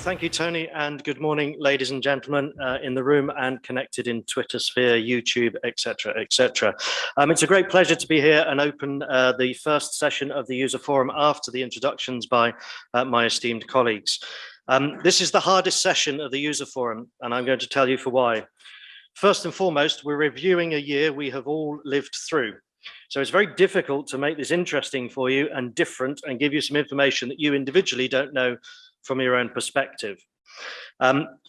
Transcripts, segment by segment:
Thank you, Tony, and good morning, ladies and gentlemen, in the room and connected in Twitter sphere, YouTube, etc., etc. It's a great pleasure to be here and open the first session of the user forum after the introductions by my esteemed colleagues. This is the hardest session of the user forum, and I'm going to tell you for why. First and foremost, we're reviewing a year we have all lived through. So it's very difficult to make this interesting for you and different and give you some information that you individually don't know from your own perspective.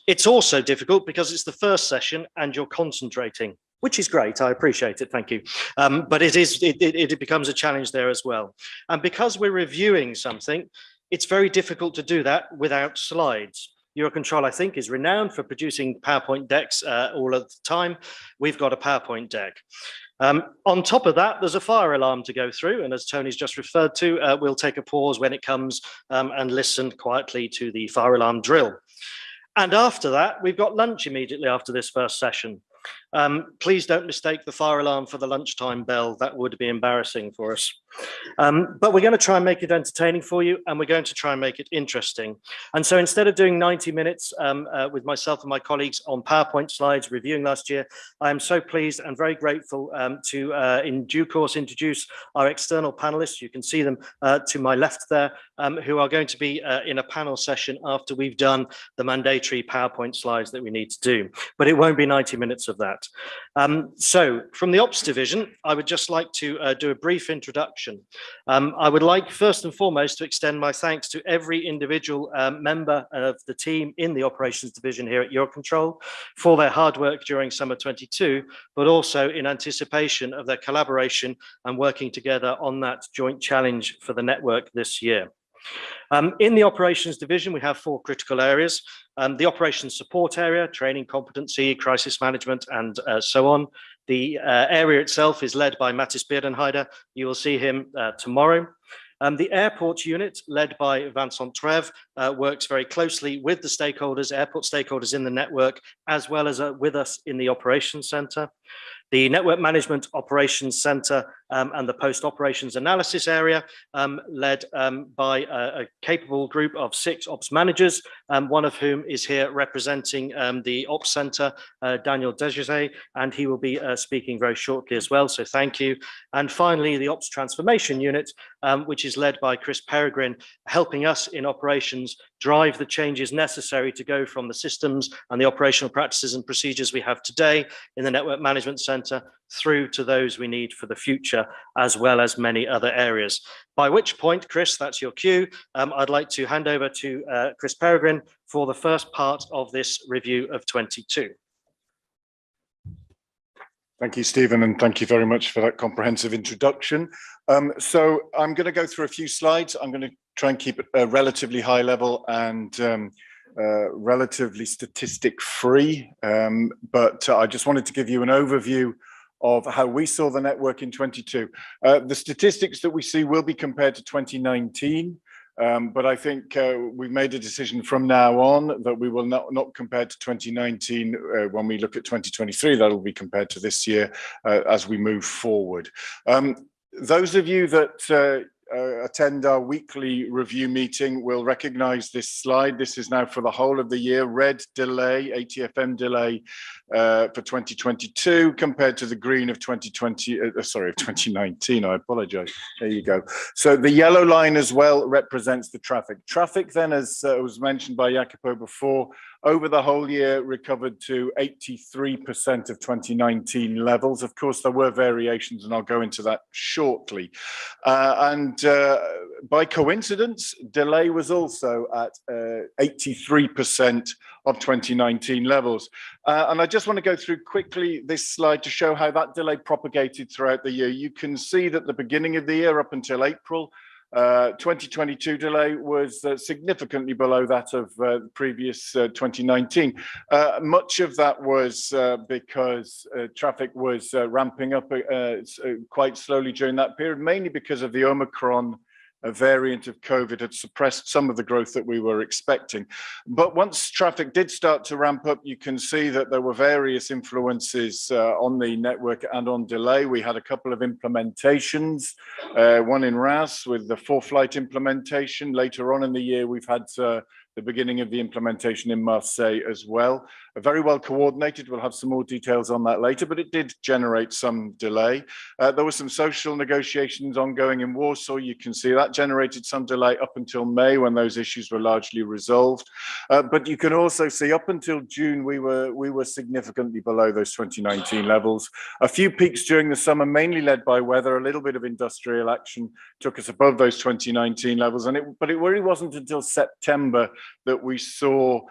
It's also difficult because it's the first session and you're concentrating, which is great. I appreciate it. Thank you. But it becomes a challenge there as well. And because we're reviewing something, it's very difficult to do that without slides. EUROCONTROL, I think, is renowned for producing PowerPoint decks all of the time. We've got a PowerPoint deck. On top of that, there's a fire alarm to go through, and as Tony's just referred to, we'll take a pause when it comes and listen quietly to the fire alarm drill. And after that, we've got lunch immediately after this first session. Please don't mistake the fire alarm for the lunchtime bell. That would be embarrassing for us. But we're going to try and make it entertaining for you, and we're going to try and make it interesting. And so instead of doing 90 minutes with myself and my colleagues on PowerPoint slides reviewing last year, I am so pleased and very grateful to, in due course, introduce our external panelists. You can see them to my left there, who are going to be in a panel session after we've done the mandatory PowerPoint slides that we need to do. But it won't be 90 minutes of that. So from the Ops Division, I would just like to do a brief introduction. I would like first and foremost to extend my thanks to every individual member of the team in the Operations Division here at EUROCONTROL for their hard work during summer 22, but also in anticipation of their collaboration and working together on that joint challenge for the network this year. In the Operations Division, we have 4 critical areas. The Operations Support area, training competency, crisis management, and so on. The area itself is led by Mattis Bierdenheider. You will see him tomorrow. The Airport Unit, led by Vincent Trev, works very closely with the stakeholders, airport stakeholders in the network, as well as with us in the Operations Centre. The Network Management Operations Centre and the Post-Operations Analysis area, led by a capable group of 6 ops managers, one of whom is here representing the Ops Centre, Daniel Desjardins, and he will be speaking very shortly as well, so thank you. And finally, the Ops Transformation Unit, which is led by Chris Peregrine, helping us in operations drive the changes necessary to go from the systems and the operational practices and procedures we have today in the Network Management Centre through to those we need for the future, as well as many other areas. By which point, Chris, that's your cue. I'd like to hand over to Chris Peregrine for the first part of this review of 22. Thank you, Stephen, and thank you very much for that comprehensive introduction. So I'm going to go through a few slides. I'm going to try and keep it relatively high level and relatively statistic free. But I just wanted to give you an overview of how we saw the network in 22. The statistics that we see will be compared to 2019. But I think we've made a decision from now on that we will not compare to 2019 when we look at 2023. That will be compared to this year as we move forward. Those of you that attend our weekly review meeting will recognize this slide. This is now for the whole of the year, red delay, ATFM delay for 2022 compared to the green of 2019, I apologize. There you go. So the yellow line as well represents the traffic. Traffic then, as was mentioned by Jacopo before, over the whole year recovered to 83% of 2019 levels. Of course, there were variations, and I'll go into that shortly. And by coincidence, delay was also at 83% of 2019 levels. And I just want to go through quickly this slide to show how that delay propagated throughout the year. You can see that the beginning of the year up until April, 2022 delay was significantly below that of the previous 2019. Much of that was because traffic was ramping up quite slowly during that period, mainly because of the Omicron variant of COVID had suppressed some of the growth that we were expecting. But once traffic did start to ramp up, you can see that there were various influences on the network and on delay. We had a couple of implementations, one in RAS with the 4-flight implementation. Later on in the year, we've had the beginning of the implementation in Marseille as well. Very well coordinated. We'll have some more details on that later, but it did generate some delay. There were some social negotiations ongoing in Warsaw. You can see that generated some delay up until May when those issues were largely resolved. But you can also see up until June, we were significantly below those 2019 levels. A few peaks during the summer, mainly led by weather. A little bit of industrial action took us above those 2019 levels. But it really wasn't until September that we saw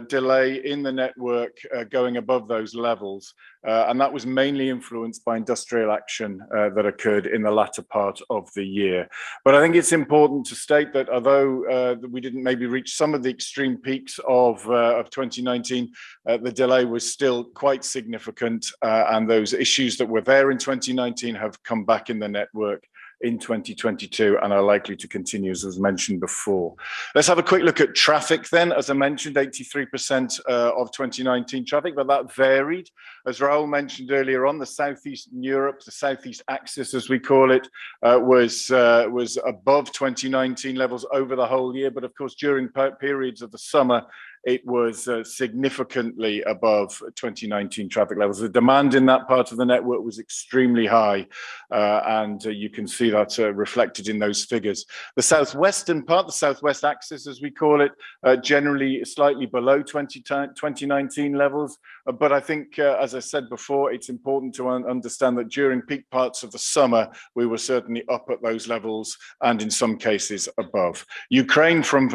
delay in the network going above those levels. And that was mainly influenced by industrial action that occurred in the latter part of the year. But I think it's important to state that although we didn't maybe reach some of the extreme peaks of 2019, the delay was still quite significant. And those issues that were there in 2019 have come back in the network in 2022 and are likely to continue, as was mentioned before. Let's have a quick look at traffic then. As I mentioned, 83% of 2019 traffic, but that varied. As Raoul mentioned earlier on, the Southeastern Europe, the Southeast axis, as we call it, was above 2019 levels over the whole year. But of course, during periods of the summer, it was significantly above 2019 traffic levels. The demand in that part of the network was extremely high, and you can see that reflected in those figures. The southwestern part, the southwest axis as we call it, generally slightly below 2019 levels. But I think, as I said before, it's important to understand that during peak parts of the summer, we were certainly up at those levels and in some cases above. Ukraine from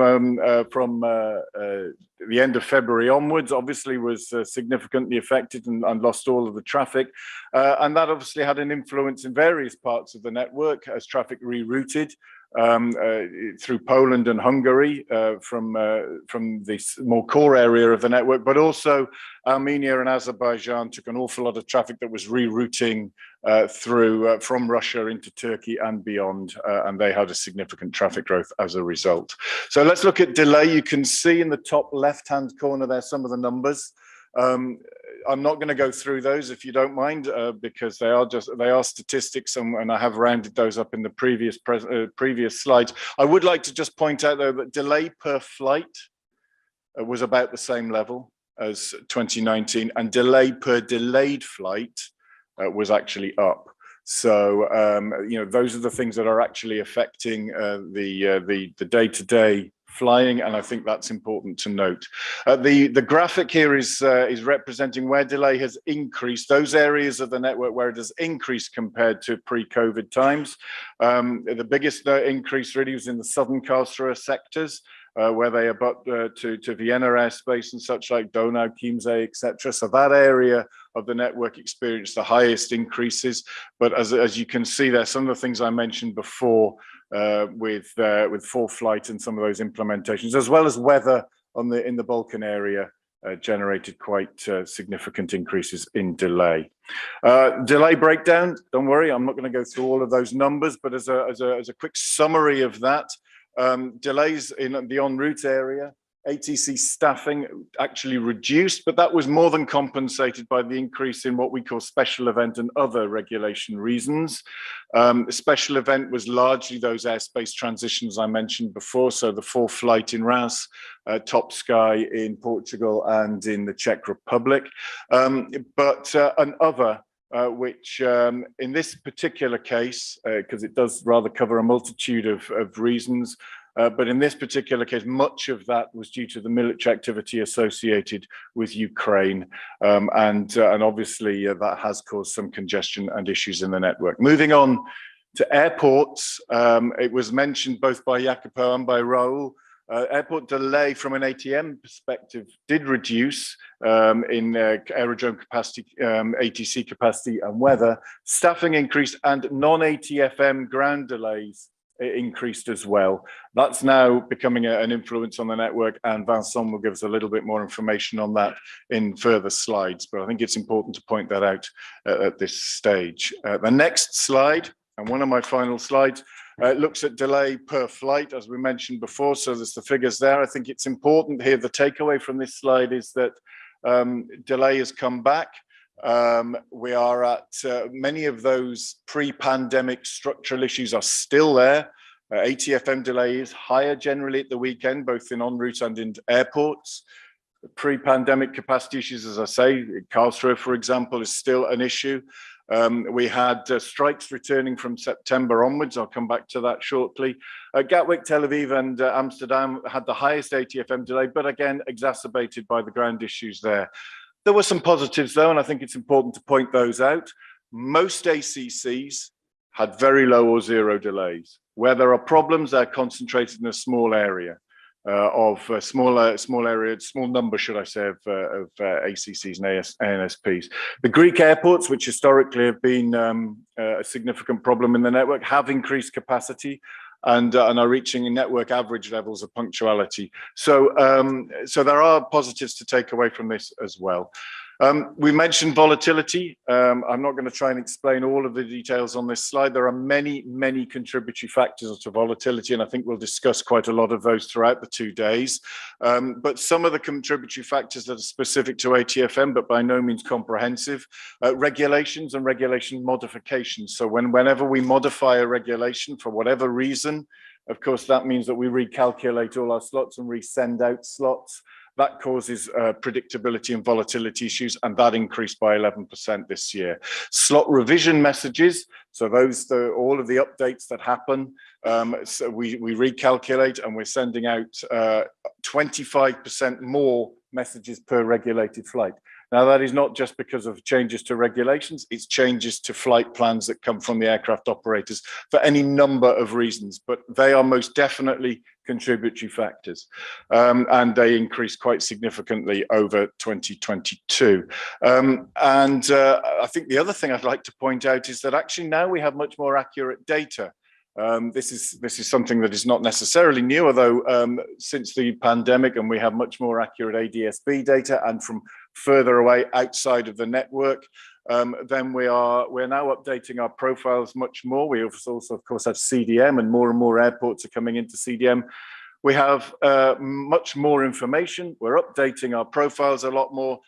the end of February onwards, obviously was significantly affected and lost all of the traffic. And that obviously had an influence in various parts of the network as traffic rerouted through Poland and Hungary from this more core area of the network, but also Armenia and Azerbaijan took an awful lot of traffic that was rerouting through from Russia into Turkey and beyond, and they had a significant traffic growth as a result. So let's look at delay. You can see in the top left-hand corner there some of the numbers. I'm not going to go through those if you don't mind, because they are statistics, and I have rounded those up in the previous slides. I would like to just point out though that delay per flight was about the same level as 2019, and delay per delayed flight was actually up. So you know, those are the things that are actually affecting the day-to-day flying, and I think that's important to note. The graphic here is representing where delay has increased, those areas of the network where it has increased compared to pre-COVID times. The biggest increase really was in the southern Karlsruhe sectors, where they abut to Vienna airspace and such like Donau, Chiemsee, etc. So that area of the network experienced the highest increases. But as you can see there, some of the things I mentioned before with full flight and some of those implementations, as well as weather in the Balkan area, generated quite significant increases in delay. Delay breakdown, don't worry, I'm not going to go through all of those numbers, but as a quick summary of that, delays in the en route area, ATC staffing actually reduced, but that was more than compensated by the increase in what we call special event and other regulation reasons. Special event was largely those airspace transitions I mentioned before, so the full flight in RAS, Top Sky in Portugal and in the Czech Republic, but an other which in this particular case, because it does rather cover a multitude of reasons, but in this particular case, much of that was due to the military activity associated with Ukraine. And obviously that has caused some congestion and issues in the network. Moving on to airports, it was mentioned both by Jacopo and by Raoul. Airport delay from an ATM perspective did reduce in aerodrome capacity, ATC capacity and weather. Staffing increased and non-ATFM ground delays increased as well. That's now becoming an influence on the network, and Vincent will give us a little bit more information on that in further slides, but I think it's important to point that out at this stage. The next slide, and one of my final slides, looks at delay per flight, as we mentioned before. So there's the figures there. I think it's important here. The takeaway from this slide is that delay has come back. We are at many of those pre-pandemic structural issues are still there. ATFM delay is higher generally at the weekend, both in en route and in airports. Pre-pandemic capacity issues, as I say, Karlsruhe, for example, is still an issue. We had strikes returning from September onwards. I'll come back to that shortly. Gatwick, Tel Aviv and Amsterdam had the highest ATFM delay, but again, exacerbated by the ground issues there. There were some positives though, and I think it's important to point those out. Most ACCs had very low or zero delays. Where there are problems, they're concentrated in a small area. Small number, should I say, of ACCs and ANSPs. The Greek airports, which historically have been a significant problem in the network, have increased capacity and are reaching network average levels of punctuality. So there are positives to take away from this as well. We mentioned volatility. I'm not going to try and explain all of the details on this slide. There are many, many contributory factors to volatility, and I think we'll discuss quite a lot of those throughout the 2 days. But some of the contributory factors that are specific to ATFM, but by no means comprehensive, regulations and regulation modifications. So whenever we modify a regulation for whatever reason, of course, that means that we recalculate all our slots and resend out slots. That causes predictability and volatility issues, and that increased by 11% this year. Slot revision messages, so all of the updates that happen, so we recalculate and we're sending out 25% more messages per regulated flight. Now, that is not just because of changes to regulations, it's changes to flight plans that come from the aircraft operators for any number of reasons, but they are most definitely contributory factors. And they increased quite significantly over 2022. I think the other thing I'd like to point out is that actually now we have much more accurate data. This is something that is not necessarily new, although since the pandemic, and we have much more accurate ADS-B data and from further away outside of the network, then we're now updating our profiles much more. We also, of course, have CDM, and more airports are coming into CDM. We have much more information. We're updating our profiles a lot more.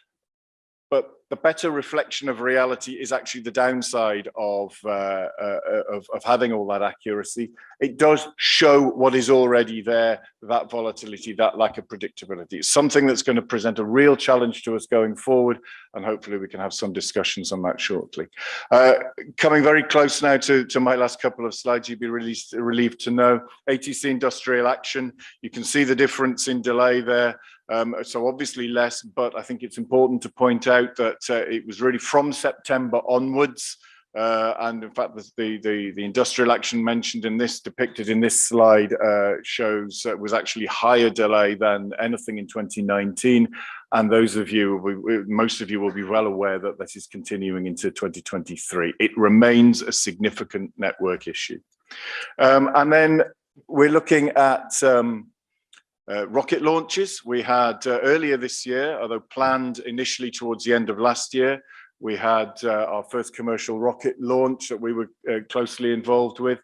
But the better reflection of reality is actually the downside of having all that accuracy. It does show what is already there, that volatility, that lack of predictability. It's something that's going to present a real challenge to us going forward, and hopefully we can have some discussions on that shortly. Coming very close now to my last couple of slides, you'd be relieved to know ATC industrial action. You can see the difference in delay there. So obviously less, but I think it's important to point out that it was really from September onwards, and in fact the industrial action mentioned in this, depicted in this slide, shows was actually higher delay than anything in 2019, and most of you will be well aware that this is continuing into 2023. It remains a significant network issue. And then we're looking at rocket launches. We had earlier this year, although planned initially towards the end of last year, we had our first commercial rocket launch that we were closely involved with.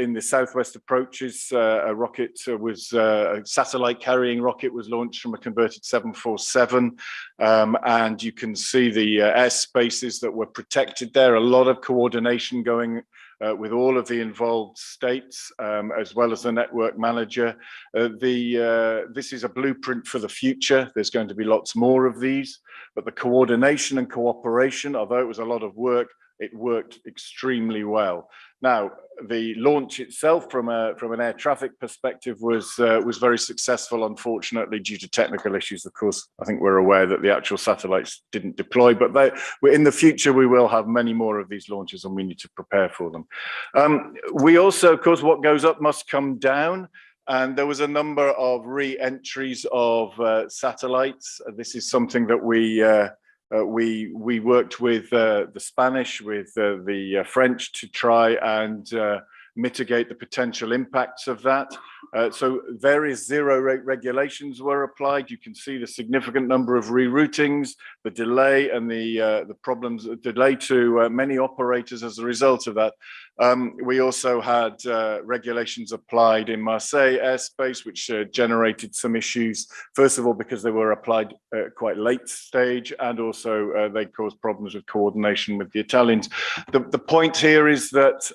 In the Southwest approaches, a satellite carrying rocket was launched from a converted 747. And you can see the airspaces that were protected there. A lot of coordination going with all of the involved states, as well as the network manager. This is a blueprint for the future. There's going to be lots more of these, but the coordination and cooperation, although it was a lot of work, it worked extremely well. Now, the launch itself from an air traffic perspective was very successful, unfortunately, due to technical issues. Of course, I think we're aware that the actual satellites didn't deploy, but in the future, we will have many more of these launches and we need to prepare for them. We also, of course, what goes up must come down. And there was a number of re-entries of satellites. This is something that we worked with the Spanish, with the French to try and mitigate the potential impacts of that. So various zero rate regulations were applied. You can see the significant number of reroutings, the delay and the problems, delay to many operators as a result of that. We also had regulations applied in Marseille airspace, which generated some issues. First of all, because they were applied quite late stage, and also they caused problems with coordination with the Italians. The point here is that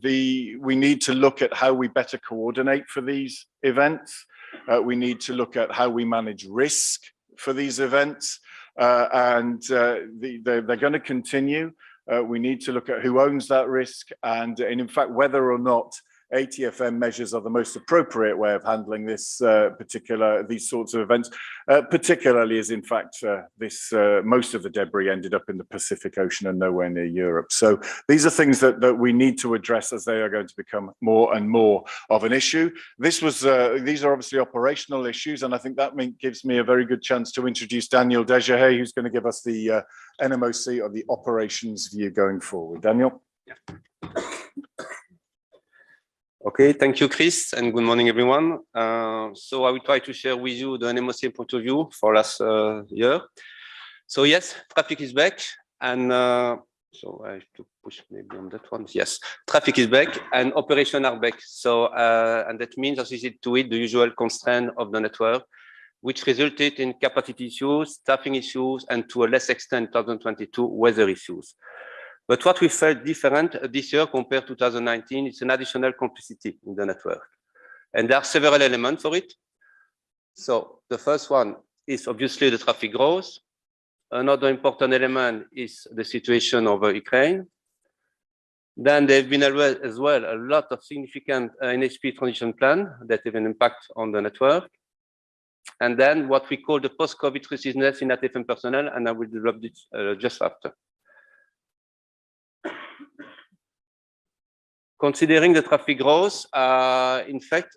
we need to look at how we better coordinate for these events. We need to look at how we manage risk for these events, and they're going to continue. We need to look at who owns that risk, and in fact, whether or not ATFM measures are the most appropriate way of handling this these sorts of events, particularly as in fact most of the debris ended up in the Pacific Ocean and nowhere near Europe. So these are things that we need to address as they are going to become more and more of an issue. These are obviously operational issues, and I think that gives me a very good chance to introduce Daniel Desjahets, who's going to give us the NMOC or the operations view going forward. Daniel. Yeah. Okay, thank you, Chris, and good morning, everyone. So I will try to share with you the NMOC point of view for last year. So yes, traffic is back, and so I have to push maybe on that one. Yes, traffic is back, and operations are back. So and that means associated to it the usual constraint of the network, which resulted in capacity issues, staffing issues, and to a less extent 2022 weather issues. But what we felt different this year compared to 2019 is an additional complexity in the network. And there are several elements for it. So the first one is obviously the traffic growth. Another important element is the situation over Ukraine. Then there have been as well a lot of significant NHP transition plan that have an impact on the network. And then what we call the post-COVID resilience in ATFM personnel, and I will develop this just after. Considering the traffic growth, in fact,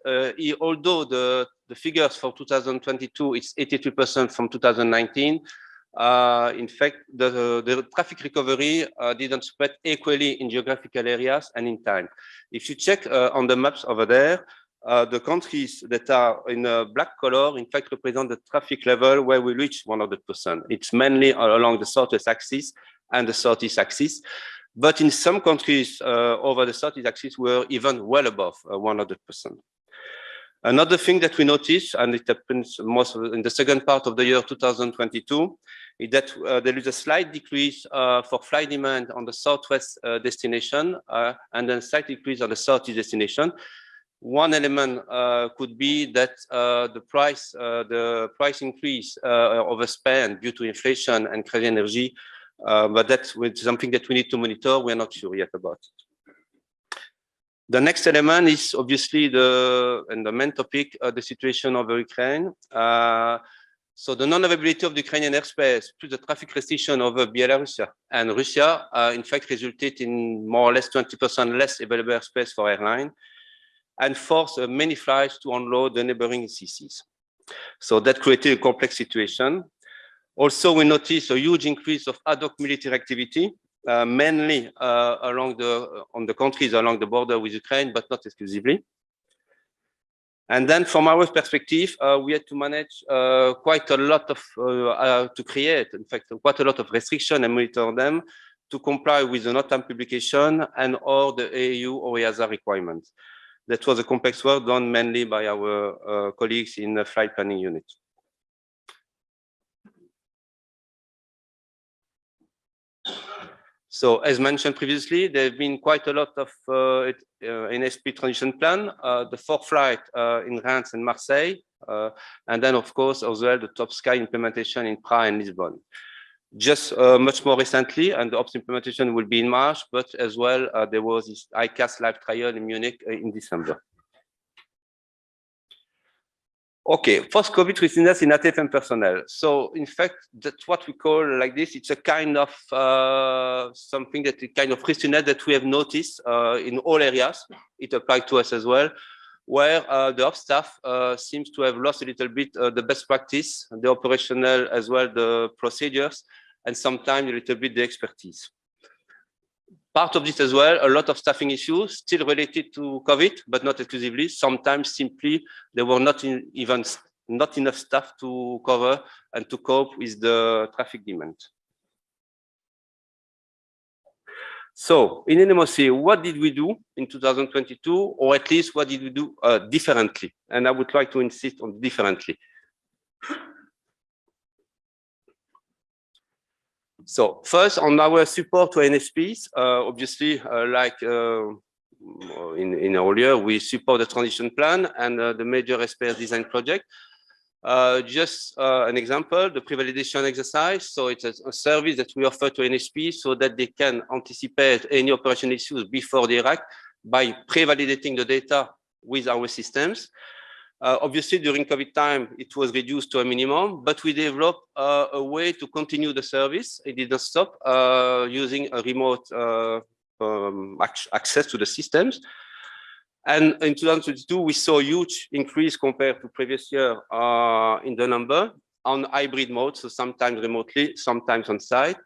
although the figures for 2022, it's 83% from 2019, in fact, the traffic recovery didn't spread equally in geographical areas and in time. If you check on the maps over there, the countries that are in a black color, in fact, represent the traffic level where we reach 100%. It's mainly along the southwest axis and the southeast axis. But in some countries over the southeast axis, we're even well above 100%. Another thing that we noticed, and it happens most in the second part of the year 2022, is that there is a slight decrease for flight demand on the southwest destination, and then slight decrease on the southeast destination. One element could be that the price increase overspend due to inflation and crazy energy. But that's something that we need to monitor. We're not sure yet about it. The next element is obviously the main topic, the situation over Ukraine. So the non-availability of the Ukrainian airspace plus the traffic restriction over Belarus and Russia, in fact, resulted in more or less 20% less available airspace for airline and forced many flights to unload the neighboring CCs. So that created a complex situation. Also, we noticed a huge increase of ad hoc military activity, mainly on the countries along the border with Ukraine, but not exclusively. And then from our perspective, we had to manage quite a lot of, to create, in fact, quite a lot of restriction and monitor them to comply with the NOTAM publication and or the EU or EASA requirements. That was a complex work done mainly by our colleagues in the flight planning unit. So, as mentioned previously, there have been quite a lot of NSP transition plan, the 4 flight in Reims and Marseille, and then, of course, as well, the Top Sky implementation in Prague and Lisbon. Just much more recently, and the OPS implementation will be in March, but as well, there was this ICAS live trial in Munich in December. Okay, post-COVID resilience in ATFM personnel. So, in fact, that's what we call like this. It's a kind of something that is kind of resilience that we have noticed in all areas. It applied to us as well, where the ops staff seems to have lost a little bit the best practice, the operational as well, the procedures, and sometimes a little bit the expertise. Part of this as well, a lot of staffing issues still related to COVID, but not exclusively. Sometimes simply there were not enough staff to cover and to cope with the traffic demand. So in NMOC, what did we do in 2022, or at least what did we do differently? And I would like to insist on differently. So first, on our support to NSPs, obviously, like in earlier, we support the transition plan and the major SPS design project. Just an example, the pre-validation exercise. So it's a service that we offer to NSP so that they can anticipate any operational issues before they act by pre-validating the data with our systems. Obviously, during COVID time, it was reduced to a minimum, but we developed a way to continue the service. It didn't stop using a remote access to the systems. And in 2022, we saw a huge increase compared to previous year in the number on hybrid mode, so sometimes remotely, sometimes on site.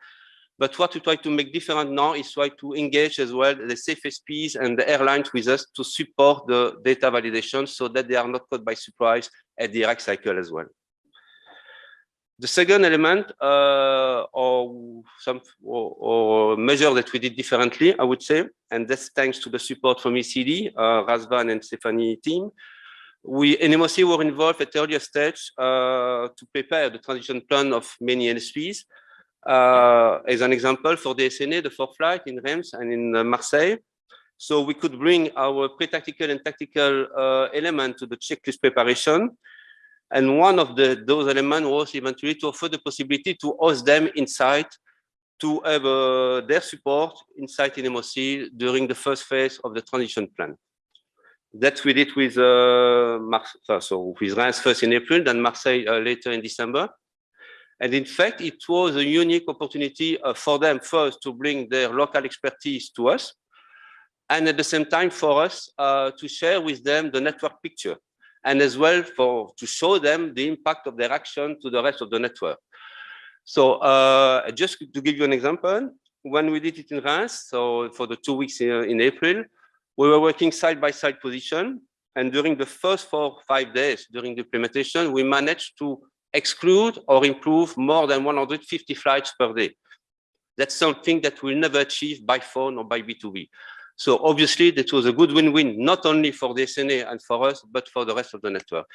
But what we try to make different now is try to engage as well the CFSPs and the airlines with us to support the data validation so that they are not caught by surprise at the Iraq cycle as well. The second element or measure that we did differently, I would say, and that's thanks to the support from ECD, Razvan and Stephanie team. We, NMOC, were involved at earlier stage to prepare the transition plan of many NSPs. As an example, for the SNA, the FORFlight in Reims and in Marseille. So we could bring our pre-tactical and tactical element to the checklist preparation. And one of those elements was eventually to offer the possibility to host them inside, to have their support inside in NMOC during the first phase of the transition plan. That we did with with Reims first in April, then Marseille later in December. And in fact, it was a unique opportunity for them first to bring their local expertise to us, and at the same time for us to share with them the network picture, and as well to show them the impact of their action to the rest of the network. So just to give you an example, when we did it in Reims, so for the 2 weeks in April, we were working side-by-side position, and during the first 4 or 5 days during the implementation, we managed to exclude or improve more than 150 flights per day. That's something that we'll never achieve by phone or by B2B. So obviously that was a good win-win, not only for the SNA and for us, but for the rest of the network.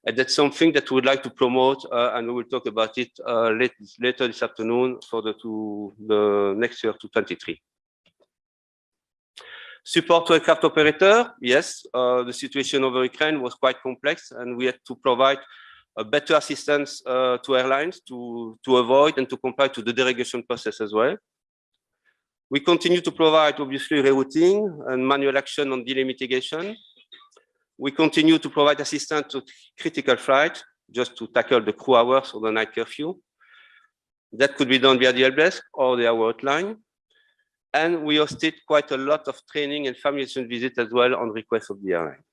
And that's something that we would like to promote, and we will talk about it later this afternoon for the next year to 23. Support to aircraft operator, yes, the situation over Ukraine was quite complex, and we had to provide a better assistance to airlines to avoid and to comply to the deregulation process as well. We continue to provide, obviously, rerouting and manual action on delay mitigation. We continue to provide assistance to critical flights, just to tackle the crew hours or the night curfew. That could be done via the help desk or the hour hotline. And we hosted quite a lot of training and familiarization visits as well on request of the airline.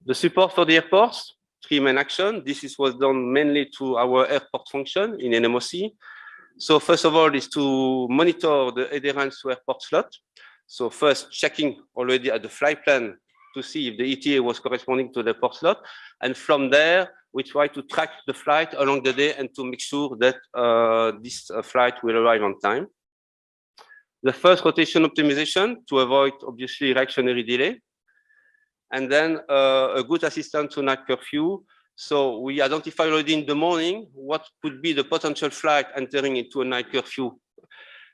The support for the airports, 3 main actions. This was done mainly to our airport function in NMOC. So first of all is to monitor the adherence to airport slot. So first checking already at the flight plan to see if the ETA was corresponding to the airport slot. And from there, we try to track the flight along the day and to make sure that this flight will arrive on time. The first rotation optimization to avoid, obviously, reactionary delay. And then a good assistance to night curfew. So we identify already in the morning what could be the potential flight entering into a night curfew.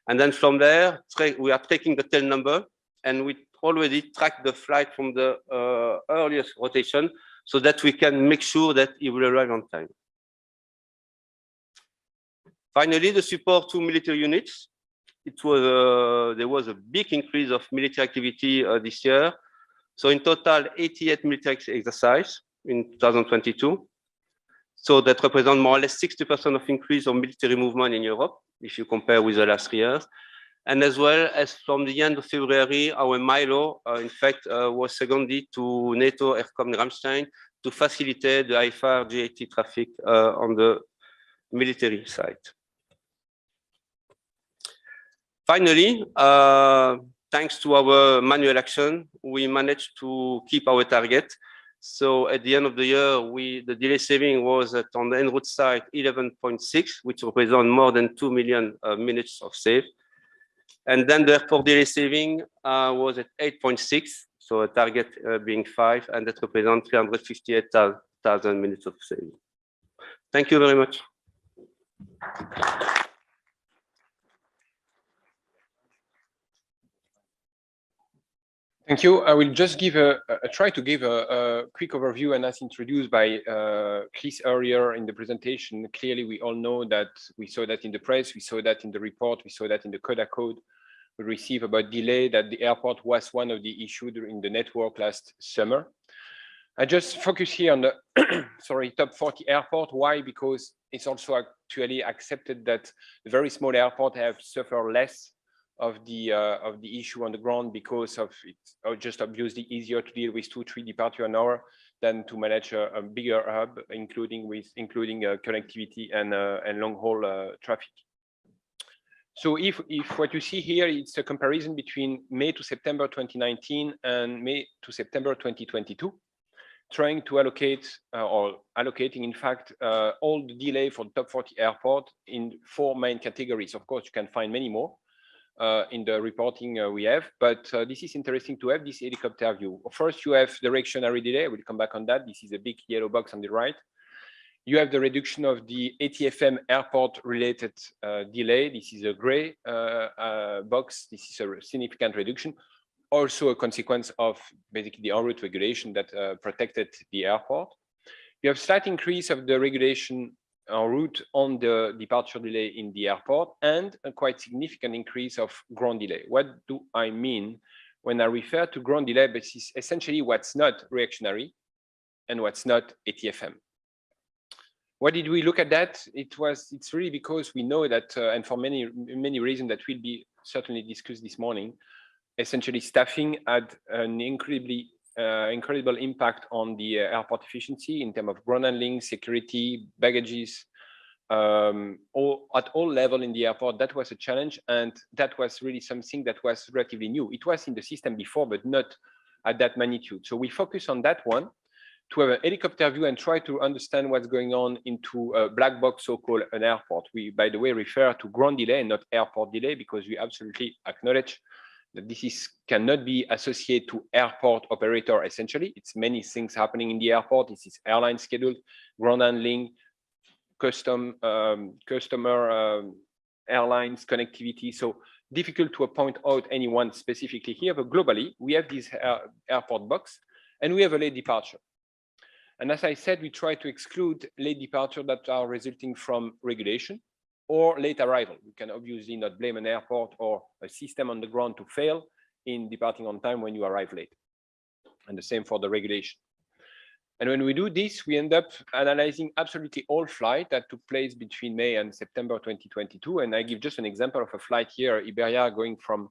And then from there, we are taking the tail number, and we already track the flight from the earliest rotation so that we can make sure that it will arrive on time. Finally, the support to military units. It was there was a big increase of military activity this year. So in total, 88 military exercises in 2022. So that represents more or less 60% of increase of military movement in Europe, if you compare with the last 3 years. And as well as from the end of February, our Milo, in fact, was seconded to NATO Aircom Ramstein to facilitate the IFR GAT traffic on the military side. Finally, thanks to our manual action, we managed to keep our target. So at the end of the year, the delay saving was on the en route side 11.6, which represents more than 2 million minutes of save. And then the airport delay saving was at 8.6, so a target being 5, and that represents 358,000 minutes of saving. Thank you very much. Thank you. I will just give try to give a quick overview, and as introduced by Chris earlier in the presentation. Clearly, we all know that we saw that in the press, we saw that in the report, we saw that in the CODA code we received about delay, that the airport was one of the issues during the network last summer. I just focus here on the sorry, top 40 airport. Why? Because it's also actually accepted that the very small airport have suffered less of the issue on the ground because of it's just obviously easier to deal with 2-3 departure an hour than to manage a bigger hub, including connectivity and long haul traffic. So if what you see here, it's a comparison between May to September 2019 and May to September 2022, trying to allocate or allocating, in fact, all the delay for the top 40 airport in 4 main categories. Of course, you can find many more in the reporting we have, but this is interesting to have this helicopter view. First, you have the reactionary delay. We'll come back on that. This is a big yellow box on the right. You have the reduction of the ATFM airport related delay. This is a gray box. This is a significant reduction. Also a consequence of basically the en route regulation that protected the airport. You have slight increase of the regulation en route on the departure delay in the airport, and a quite significant increase of ground delay. What do I mean when I refer to ground delay? But it's essentially what's not reactionary and what's not ATFM. Why did we look at that? It's really because we know that, and for many reasons that will be certainly discussed this morning, essentially staffing had an incredible impact on the airport efficiency in terms of ground handling, security, baggages, at all levels in the airport. That was a challenge, and that was really something that was relatively new. It was in the system before, but not at that magnitude. So we focus on that one to have a helicopter view and try to understand what's going on into a black box, so-called an airport. We, by the way, refer to ground delay and not airport delay, because we absolutely acknowledge that this cannot be associated to airport operator. Essentially, it's many things happening in the airport. This is airline schedule, ground handling, customer airlines, connectivity. So difficult to point out anyone specifically here, but globally, we have this airport box and we have a late departure. And as I said, we try to exclude late departure that are resulting from regulation or late arrival. We can obviously not blame an airport or a system on the ground to fail in departing on time when you arrive late. And the same for the regulation. And when we do this, we end up analyzing absolutely all flights that took place between May and September 2022. And I give just an example of a flight here, Iberia going from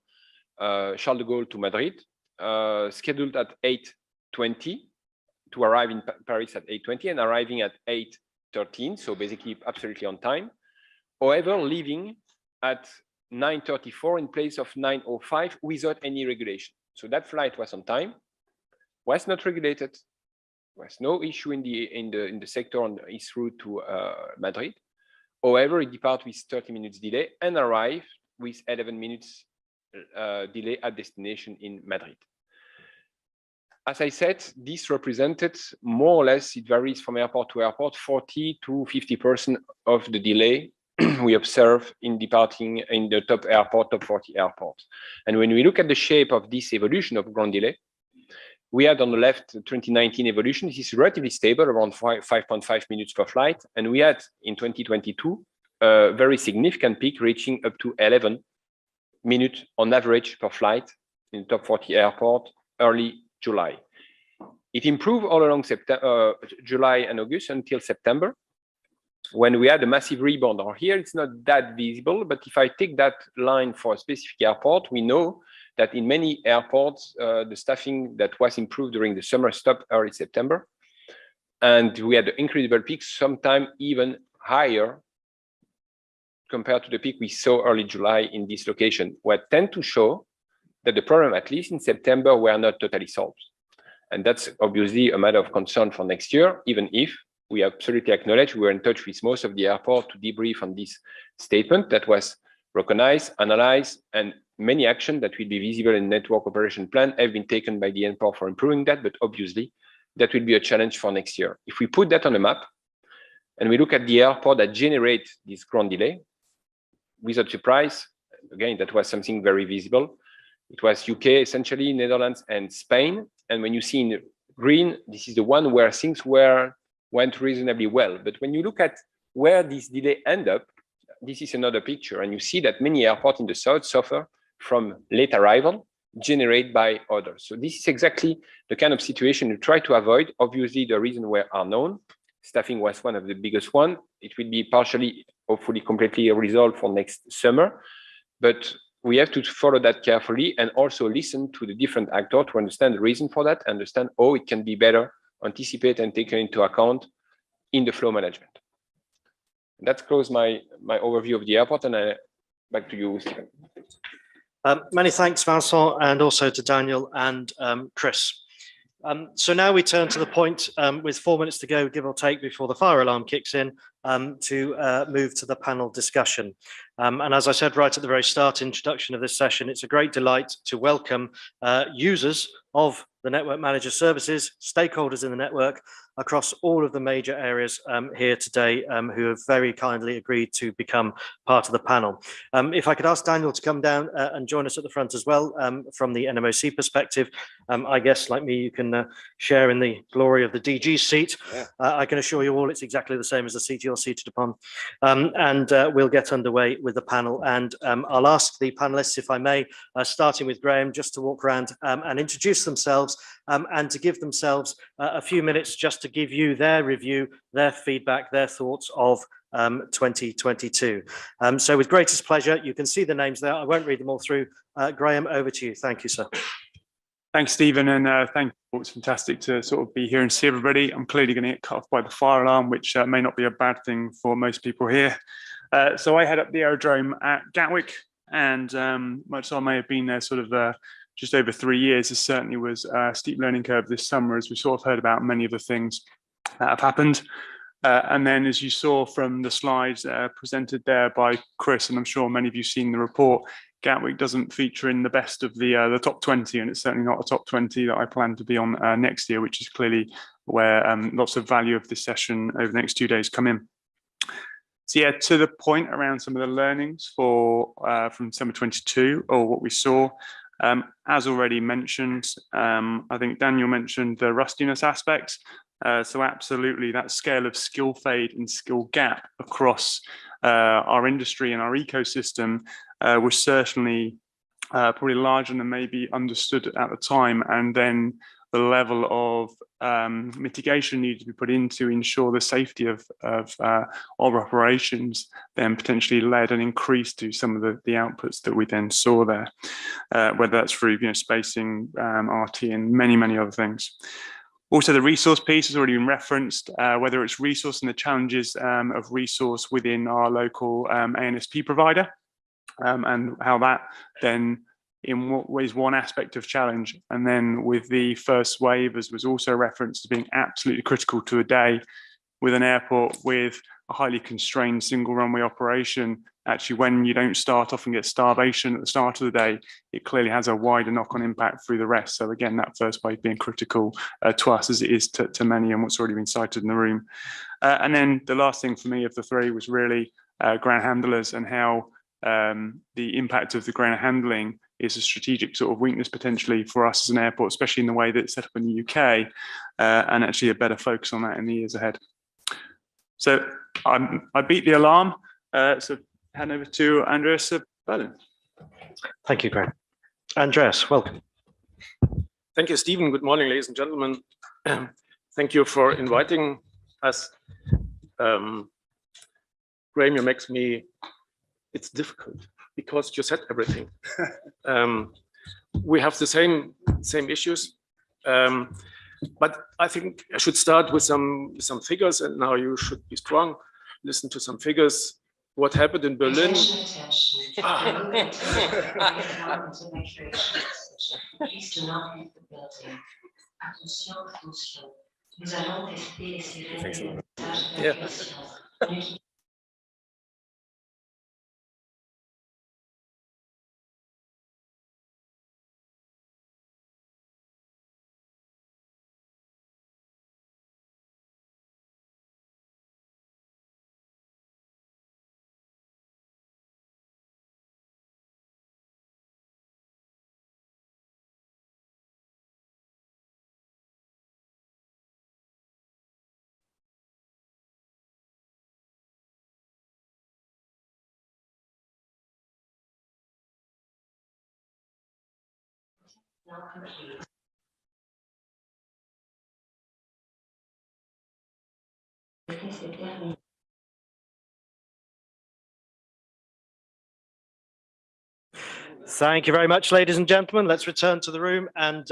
Charles de Gaulle to Madrid, scheduled at 8:20 to arrive in Paris at 8:20 and arriving at 8:13. So basically absolutely on time. However, leaving at 9:34 in place of 9:05 without any regulation. So that flight was on time, was not regulated, was no issue in the sector on its route to Madrid. However, it departed with 30 minutes delay and arrived with 11 minutes delay at destination in Madrid. As I said, this represented more or less, it varies from airport to airport, 40 to 50% of the delay we observe in departing in the top 40 airports. And when we look at the shape of this evolution of ground delay, we had on the left 2019 evolution. This is relatively stable, around 5.5 minutes per flight. And we had in 2022 a very significant peak reaching up to 11 minutes on average per flight in the top 40 airport early July. It improved all along July and August until September, when we had a massive rebound. Or here it's not that visible, but if I take that line for a specific airport, we know that in many airports, the staffing that was improved during the summer stopped early September. And we had incredible peaks, sometimes even higher compared to the peak we saw early July in this location, what tend to show that the problem, at least in September, were not totally solved. And that's obviously a matter of concern for next year, even if we absolutely acknowledge we were in touch with most of the airport to debrief on this statement that was recognized, analyzed, and many actions that will be visible in network operation plan have been taken by the airport for improving that, but obviously that will be a challenge for next year. If we put that on a map and we look at the airport that generate this ground delay, without surprise, again, that was something very visible. It was UK, essentially, Netherlands and Spain. And when you see in green, this is the one where things went reasonably well. But when you look at where this delay end up, this is another picture. And you see that many airports in the south suffer from late arrival generated by others. So this is exactly the kind of situation you try to avoid. Obviously, the reasons are known. Staffing was one of the biggest one. It will be partially, hopefully completely resolved for next summer. But we have to follow that carefully and also listen to the different actors to understand the reason for that, understand how it can be better anticipate and taken into account in the flow management. That's close my overview of the airport, and back to you, Stephen. Many thanks, Vincent, and also to Daniel and Chris. So now we turn to the point with 4 minutes to go, give or take, before the fire alarm kicks in, to move to the panel discussion. And as I said right at the very start, introduction of this session, it's a great delight to welcome users of the network manager services, stakeholders in the network across all of the major areas here today who have very kindly agreed to become part of the panel. If I could ask Daniel to come down and join us at the front as well from the NMOC perspective. I guess like me, you can share in the glory of the DG seat. Yeah. I can assure you all it's exactly the same as the seat you're seated upon. And we'll get underway with the panel. And I'll ask the panelists, if I may, starting with Graham, just to walk around and introduce themselves and to give themselves a few minutes just to give you their review, their feedback, their thoughts of 2022. So with greatest pleasure, you can see the names there. I won't read them all through. Graham, over to you. Thank you, sir. Thanks, Stephen, and thank you. It's fantastic to sort of be here and see everybody. I'm clearly going to get cut off by the fire alarm, which may not be a bad thing for most people here. So I head up the aerodrome at Gatwick, and so I may have been there sort of just over 3 years. This certainly was a steep learning curve this summer, as we sort of heard about many of the things that have happened. And then, as you saw from the slides presented there by Chris, and I'm sure many of you have seen the report, Gatwick doesn't feature in the best of the top 20, and it's certainly not a top 20 that I plan to be on next year, which is clearly where lots of value of this session over the next 2 days come in. So yeah, to the point around some of the learnings for from summer 22, or what we saw, as already mentioned, I think Daniel mentioned the rustiness aspects. So absolutely, that scale of skill fade and skill gap across our industry and our ecosystem was certainly probably larger than maybe understood at the time. And then the level of mitigation needed to be put in to ensure the safety of our operations then potentially led and increased to some of the outputs that we then saw there, whether that's through spacing, RT, and many other things. Also, the resource piece has already been referenced, whether it's resource and the challenges of resource within our local ANSP provider, and how that then in what ways one aspect of challenge. And then with the first wave, as was also referenced, as being absolutely critical to a day with an airport with a highly constrained single runway operation. Actually, when you don't start off and get starvation at the start of the day, it clearly has a wider knock-on impact through the rest. So again, that first wave being critical to us as it is to many, and what's already been cited in the room. And then the last thing for me of the three was really ground handlers, and how the impact of the ground handling is a strategic sort of weakness potentially for us as an airport, especially in the way that it's set up in the UK, and actually a better focus on that in the years ahead. So I beat the alarm, so hand over to Andreas Berlin. Thank you, Graham. Andreas, welcome. Thank you, Stephen. Good morning, ladies and gentlemen. Thank you for inviting us. Graham, you makes me, it's difficult because you said everything. We have the same issues, but I think I should start with some figures, and now you should be strong. Listen to some figures. What happened in Berlin? Yeah. Thank you very much, ladies and gentlemen. Let's return to the room. And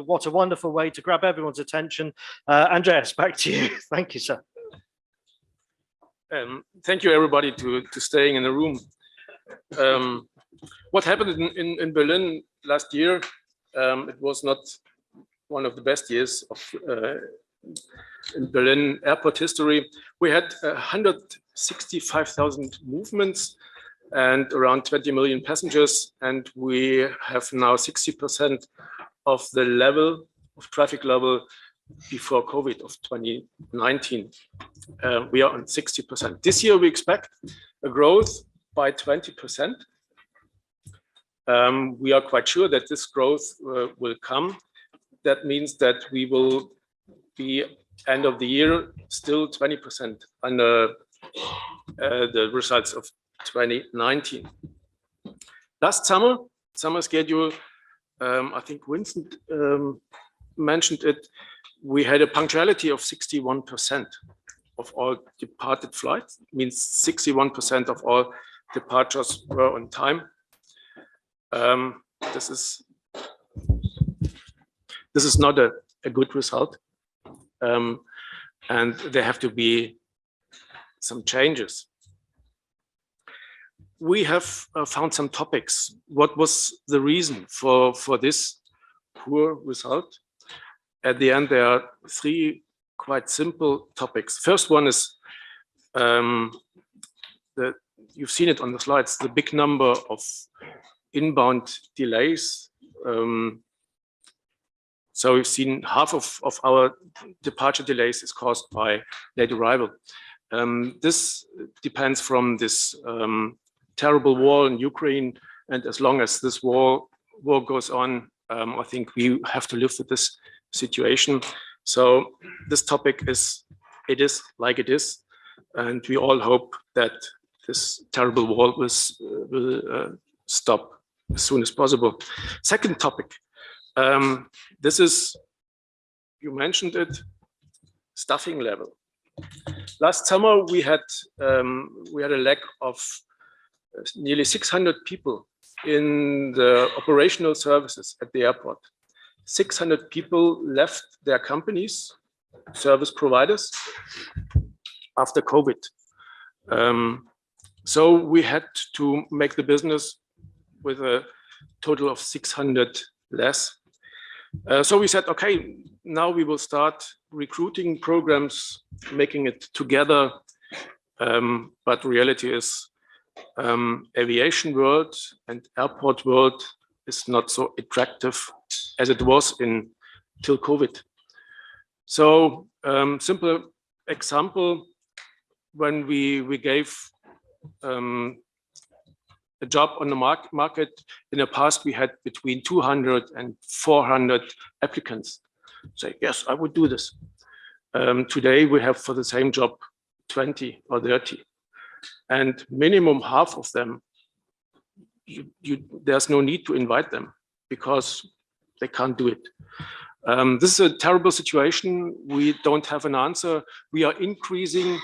what a wonderful way to grab everyone's attention. Andreas, back to you. Thank you, sir. Thank you, everybody, to staying in the room. What happened in Berlin last year, it was not one of the best years of in Berlin airport history. We had 165,000 movements and around 20 million passengers, and we have now 60% of the level of traffic level before COVID of 2019. We are on 60%. This year we expect a growth by 20%. We are quite sure that this growth will come. That means that we will be end of the year still 20% under the results of 2019. Last summer schedule, I think Vincent mentioned it, we had a punctuality of 61% of all departed flights. It means 61% of all departures were on time. This is not a good result, and there have to be some changes. We have found some topics. What was the reason for this poor result? At the end, there are three quite simple topics. First one is you've seen it on the slides, the big number of inbound delays. So we've seen half of our departure delays is caused by late arrival. This depends from this terrible war in Ukraine, and as long as this war goes on, I think we have to live with this situation. So this topic is like it is, and we all hope that this terrible war will stop as soon as possible. Second topic, this is, you mentioned it, staffing level. Last summer we had a lack of nearly 600 people in the operational services at the airport. 600 people left their companies, service providers, after COVID. So we had to make the business with a total of 600 less. So we said, okay, now we will start recruiting programs, making it together. But reality is aviation world and airport world is not so attractive as it was till COVID. So simple example, when we gave a job on the market, in the past we had between 200 and 400 applicants. Say, yes, I would do this. Today we have for the same job 20 or 30. And minimum half of them, there's no need to invite them because they can't do it. This is a terrible situation. We don't have an answer. We are increasing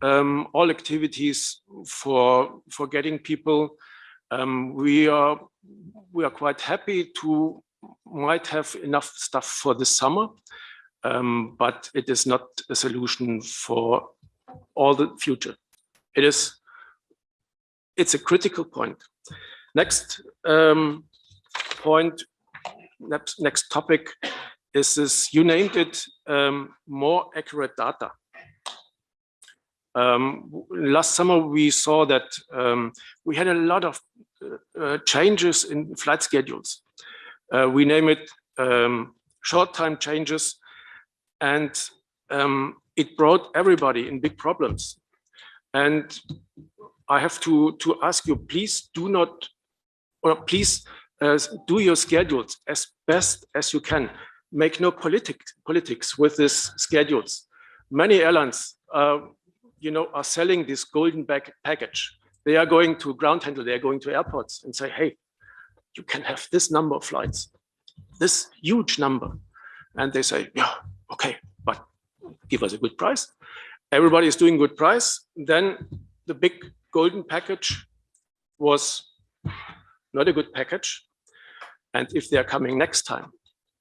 all activities for getting people. We are quite happy to might have enough stuff for this summer, but it is not a solution for all the future. It's a critical point. Next point, next topic is this, you named it, more accurate data. Last summer, we saw that we had a lot of changes in flight schedules. We name it short time changes, and it brought everybody in big problems. And I have to ask you, please do not, or please do your schedules as best as you can. Make no politics with these schedules. Many airlines, are selling this golden package. They are going to ground handle, they are going to airports and say, hey, you can have this number of flights, this huge number. And they say, yeah, okay, but give us a good price. Everybody is doing good price. Then the big golden package was not a good package. And if they're coming next time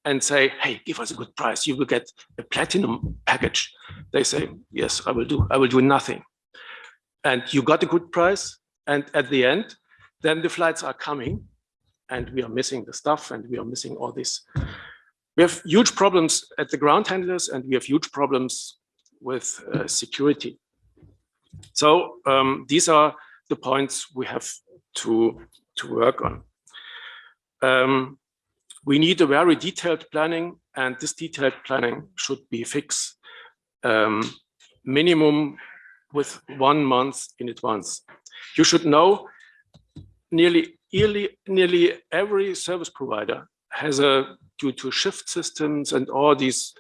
and say, hey, give us a good price, you will get a platinum package. They say, yes, I will do nothing. And you got a good price. And at the end, then the flights are coming and we are missing the stuff and we are missing all this. We have huge problems at the ground handlers and we have huge problems with security. So these are the points we have to work on. We need a very detailed planning, and this detailed planning should be fixed minimum with 1 month in advance. You should know nearly every service provider has due to shift systems and all these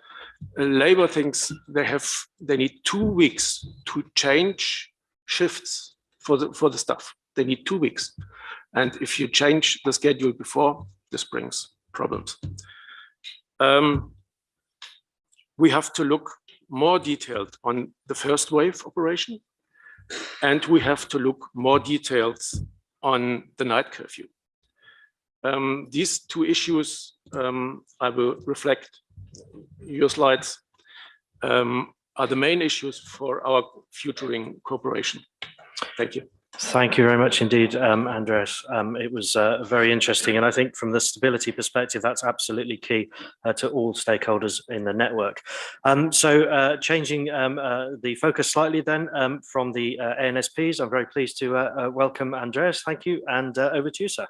labor things, they need 2 weeks to change shifts for the staff. They need 2 weeks. And if you change the schedule before, this brings problems. We have to look more detailed on the first wave operation, and we have to look more details on the night curfew. These two issues, I will reflect your slides, are the main issues for our futuring cooperation. Thank you. Thank you very much indeed, Andreas. It was very interesting, and I think from the stability perspective, that's absolutely key to all stakeholders in the network. So changing the focus slightly then from the ANSPs, I'm very pleased to welcome Andreas. Thank you, and over to you, sir.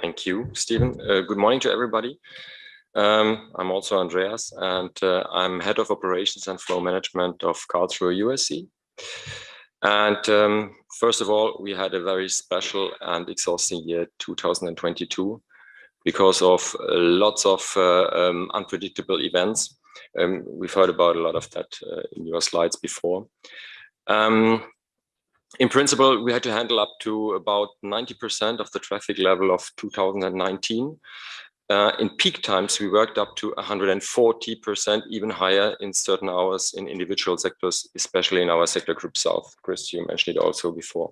Thank you, Stephen. Good morning to everybody. I'm also Andreas, and I'm head of operations and flow management of Karlsruhe USC. And first of all, we had a very special and exhausting year 2022 because of lots of unpredictable events. We've heard about a lot of that in your slides before. In principle, we had to handle up to about 90% of the traffic level of 2019. In peak times, we worked up to 140%, even higher in certain hours in individual sectors, especially in our sector group South. Chris, you mentioned it also before.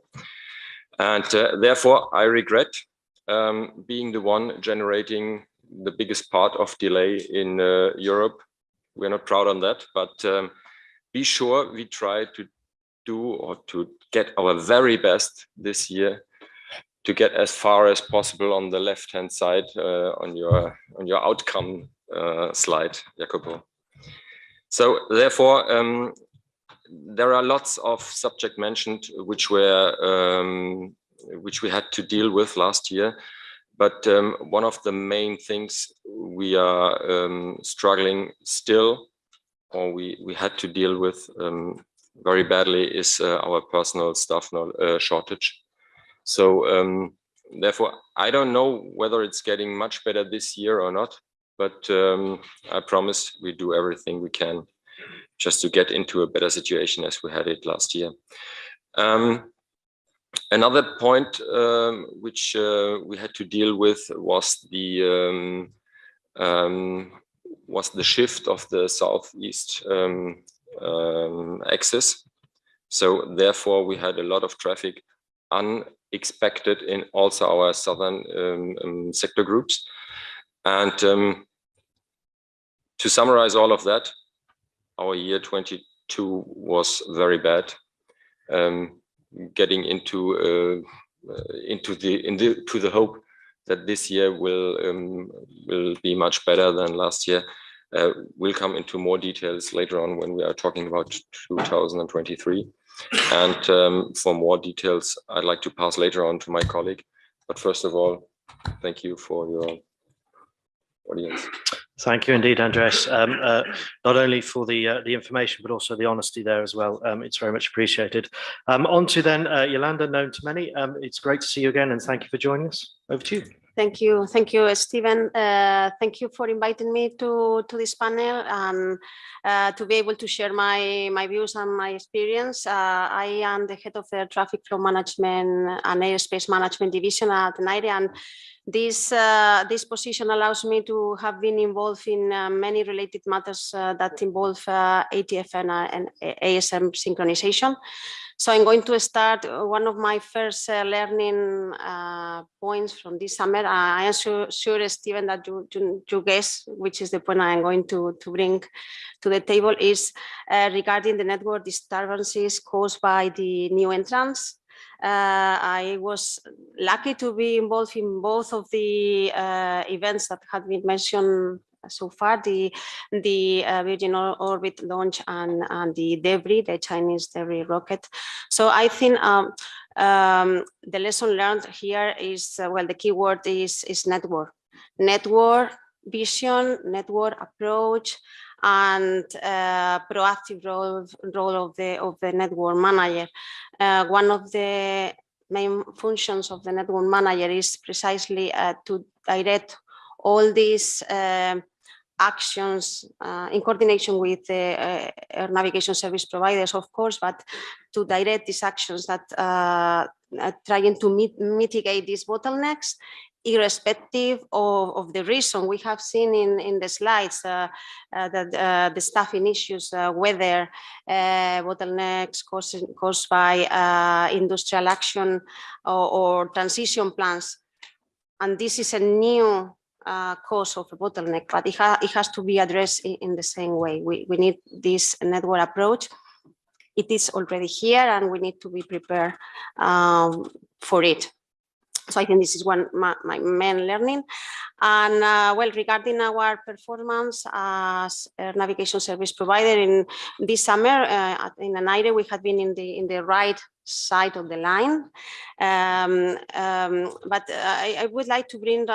And therefore, I regret being the one generating the biggest part of delay in Europe. We're not proud on that, but be sure we try to do or to get our very best this year to get as far as possible on the left-hand side on your outcome slide, Jacopo. So therefore, there are lots of subjects mentioned which we had to deal with last year. But one of the main things we are struggling still, or we had to deal with very badly, is our personal staff shortage. So therefore, I don't know whether it's getting much better this year or not, but I promise we do everything we can just to get into a better situation as we had it last year. Another point which we had to deal with was the shift of the southeast axis. So therefore, we had a lot of traffic unexpected in also our southern sector groups. And to summarize all of that, our year 22 was very bad. Getting into the hope that this year will be much better than last year. We'll come into more details later on when we are talking about 2023. And for more details, I'd like to pass later on to my colleague. But first of all, thank you for your audience. Thank you indeed, Andreas, not only for the information, but also the honesty there as well. It's very much appreciated. On to then Yolanda, known to many. It's great to see you again, and thank you for joining us. Over to you. Thank you, Stephen. Thank you for inviting me to this panel and to be able to share my views and my experience. I am the head of the Traffic Flow Management and Airspace Management Division at NAIRE, and this position allows me to have been involved in many related matters that involve ATF and ASM synchronization. So I'm going to start one of my first learning points from this summer. I am sure, Stephen, that you guess which is the point I'm going to bring to the table is regarding the network disturbances caused by the new entrants. I was lucky to be involved in both of the events that have been mentioned so far, the Virgin Orbit launch and the debris, the Chinese debris rocket. So I think the lesson learned here is, well, the key word is network. Network vision, network approach, and proactive role of the network manager. One of the main functions of the network manager is precisely to direct all these actions in coordination with the air navigation service providers, of course, but to direct these actions that trying to mitigate these bottlenecks, irrespective of the reason. We have seen in the slides that the staffing issues, whether bottlenecks caused by industrial action or transition plans. And this is a new cause of a bottleneck, but it has to be addressed in the same way. We need this network approach. It is already here, and we need to be prepared for it. So I think this is my main learning. And well, regarding our performance as a navigation service provider in this summer in NAIRE, we had been in the right side of the line. But I would like to bring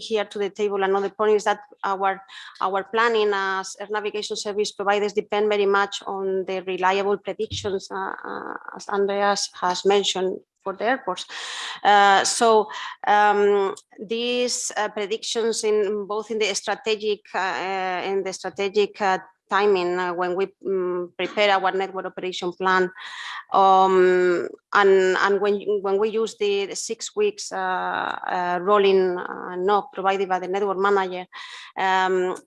here to the table another point is that our planning as air navigation service providers depend very much on the reliable predictions, as Andreas has mentioned, for the airports. So these predictions in both in the strategic timing when we prepare our network operation plan, and when we use the 6 weeks rolling knock provided by the network manager,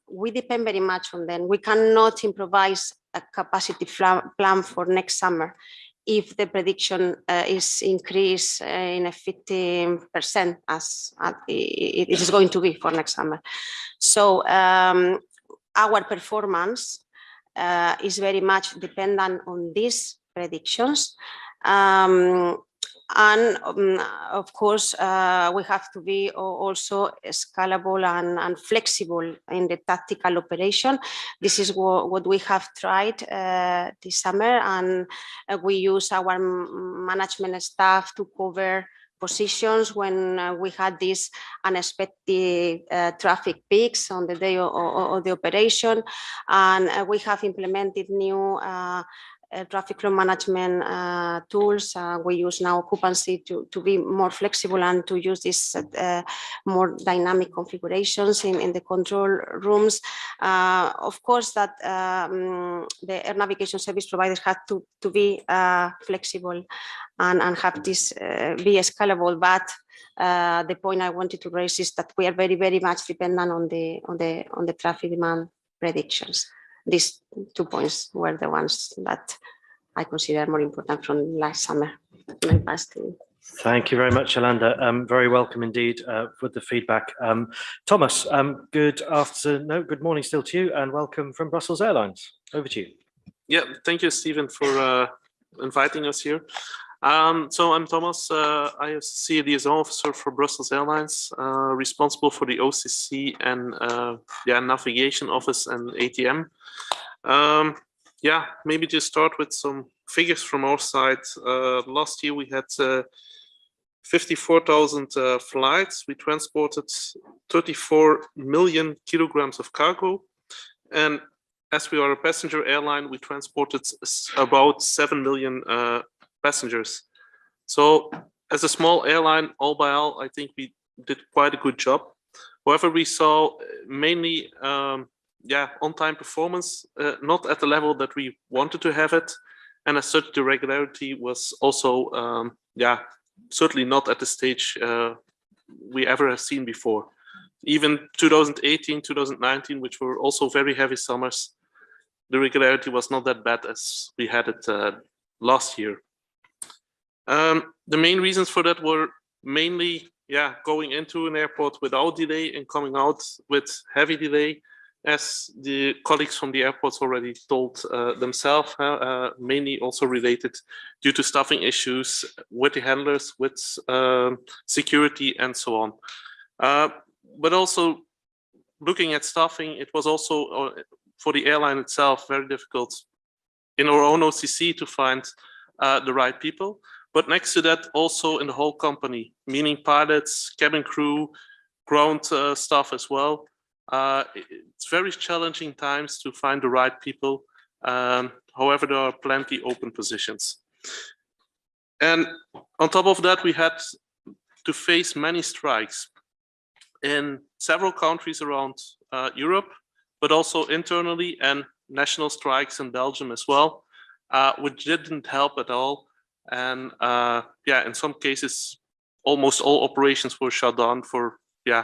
we depend very much on them. We cannot improvise a capacity plan for next summer if the prediction is increased in a 15%, as it is going to be for next summer. So our performance is very much dependent on these predictions. And of course, we have to be also scalable and flexible in the tactical operation. This is what we have tried this summer, and we use our management staff to cover positions when we had these unexpected traffic peaks on the day of the operation. And we have implemented new traffic flow management tools. We use now occupancy to be more flexible and to use these more dynamic configurations in the control rooms. Of course, that the air navigation service providers have to be flexible and have this be scalable. But the point I wanted to raise is that we are very, very much dependent on the traffic demand predictions. These 2 points were the ones that I consider more important from last summer. Thank you very much, Yolanda. Very welcome indeed for the feedback. Thomas, good morning still to you, and welcome from Brussels Airlines. Over to you. Yeah, thank you, Stephen, for inviting us here. So I'm Thomas. I am CA liaison officer for Brussels Airlines, responsible for the OCC and navigation office and ATM. Maybe to start with some figures from our side. Last year we had 54,000 flights. We transported 34 million kilograms of cargo, and as we are a passenger airline, we transported about 7 million passengers. So as a small airline, all by all, I think we did quite a good job. However, we saw mainly on-time performance not at the level that we wanted to have it, and as such the regularity was also certainly not at the stage we ever have seen before. Even 2018, 2019, which were also very heavy summers, the regularity was not that bad as we had it last year. The main reasons for that were mainly going into an airport without delay and coming out with heavy delay, as the colleagues from the airports already told themselves, mainly also related due to staffing issues with the handlers, with security and so on. But also looking at staffing, it was also for the airline itself very difficult in our own OCC to find the right people. But next to that, also in the whole company, meaning pilots, cabin crew, ground staff as well. It's very challenging times to find the right people. However, there are plenty open positions. And on top of that, we had to face many strikes in several countries around Europe, but also internally, and national strikes in Belgium as well, which didn't help at all. And in some cases, almost all operations were shut down for the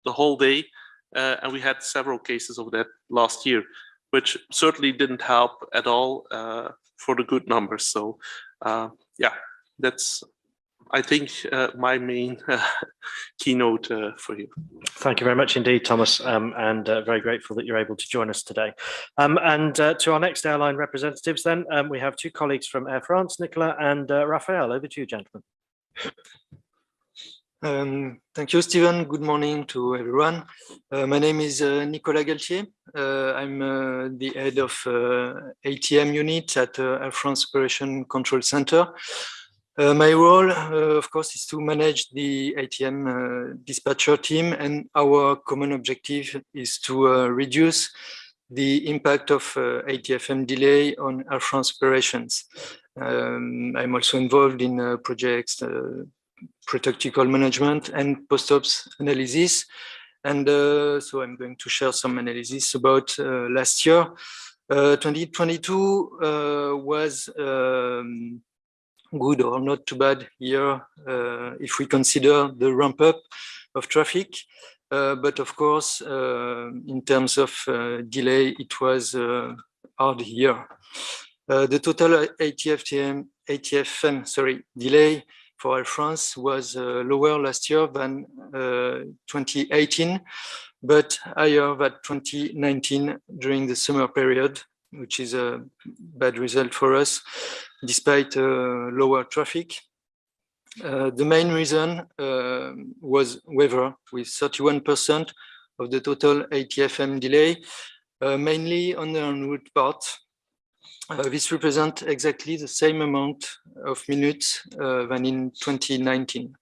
whole day. And we had several cases of that last year, which certainly didn't help at all for the good numbers. So that's, I think, my main keynote for you. Thank you very much indeed, Thomas, and very grateful that you're able to join us today. And to our next airline representatives then, we have two colleagues from Air France, Nicolas and Raphael. Over to you, gentlemen. Thank you, Stephen. Good morning to everyone. My name is Nicolas Galtier. I'm the head of ATM unit at Air France Operation Control Center. My role, of course, is to manage the ATM dispatcher team, and our common objective is to reduce the impact of ATFM delay on Air France operations. I'm also involved in projects, protocol management and post-ops analysis. And so I'm going to share some analysis about last year. 2022 was good or not too bad year if we consider the ramp up of traffic. But of course, in terms of delay, it was a hard year. The total ATFM delay for Air France was lower last year than 2018, but higher than 2019 during the summer period, which is a bad result for us, despite lower traffic. The main reason was weather, with 31% of the total ATFM delay, mainly on the en route part. This represents exactly the same amount of minutes than in 2019.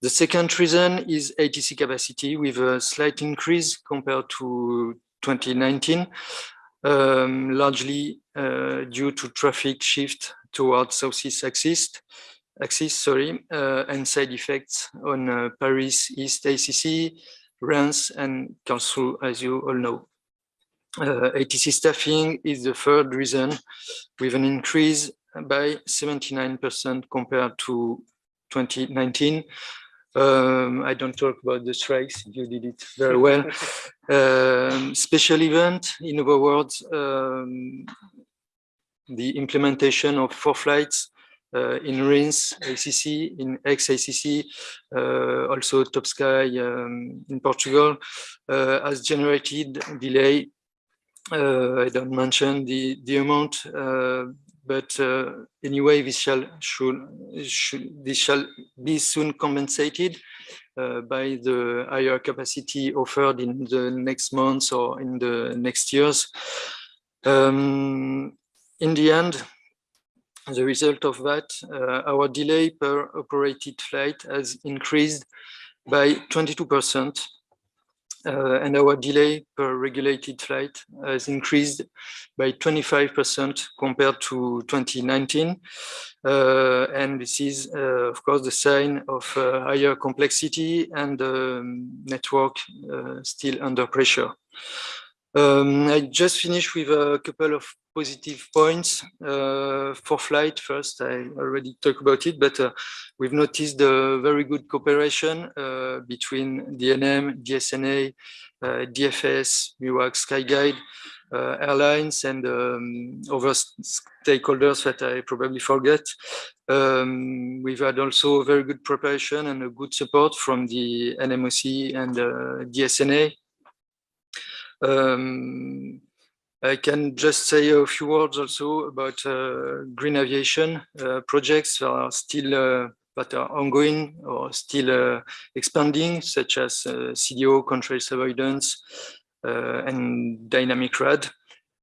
The second reason is ATC capacity, with a slight increase compared to 2019, largely due to traffic shift towards Southeast axis, and side effects on Paris East ACC, Reims, and Karlsruhe, as you all know. ATC staffing is the third reason, with an increase by 79% compared to 2019. I don't talk about the strikes, you did it very well. Special event, in other words, the implementation of 4 flights in Reims ACC, in ex-ACC, also Top Sky in Portugal, has generated delay. I don't mention the amount, but anyway, this shall be soon compensated by the higher capacity offered in the next months or in the next years. In the end, as a result of that, our delay per operated flight has increased by 22%. And our delay per regulated flight has increased by 25% compared to 2019. And this is, of course, the sign of higher complexity and network still under pressure. I just finished with a couple of positive points for flight. First, I already talked about it, but we've noticed a very good cooperation between DNM, DSNA, DFS, MIWAC, Skyguide, airlines, and other stakeholders that I probably forget. We've had also very good preparation and a good support from the NMOC and DSNA. I can just say a few words also about green aviation projects that are still that are ongoing or still expanding, such as CDO, contrails avoidance, and dynamic RAD.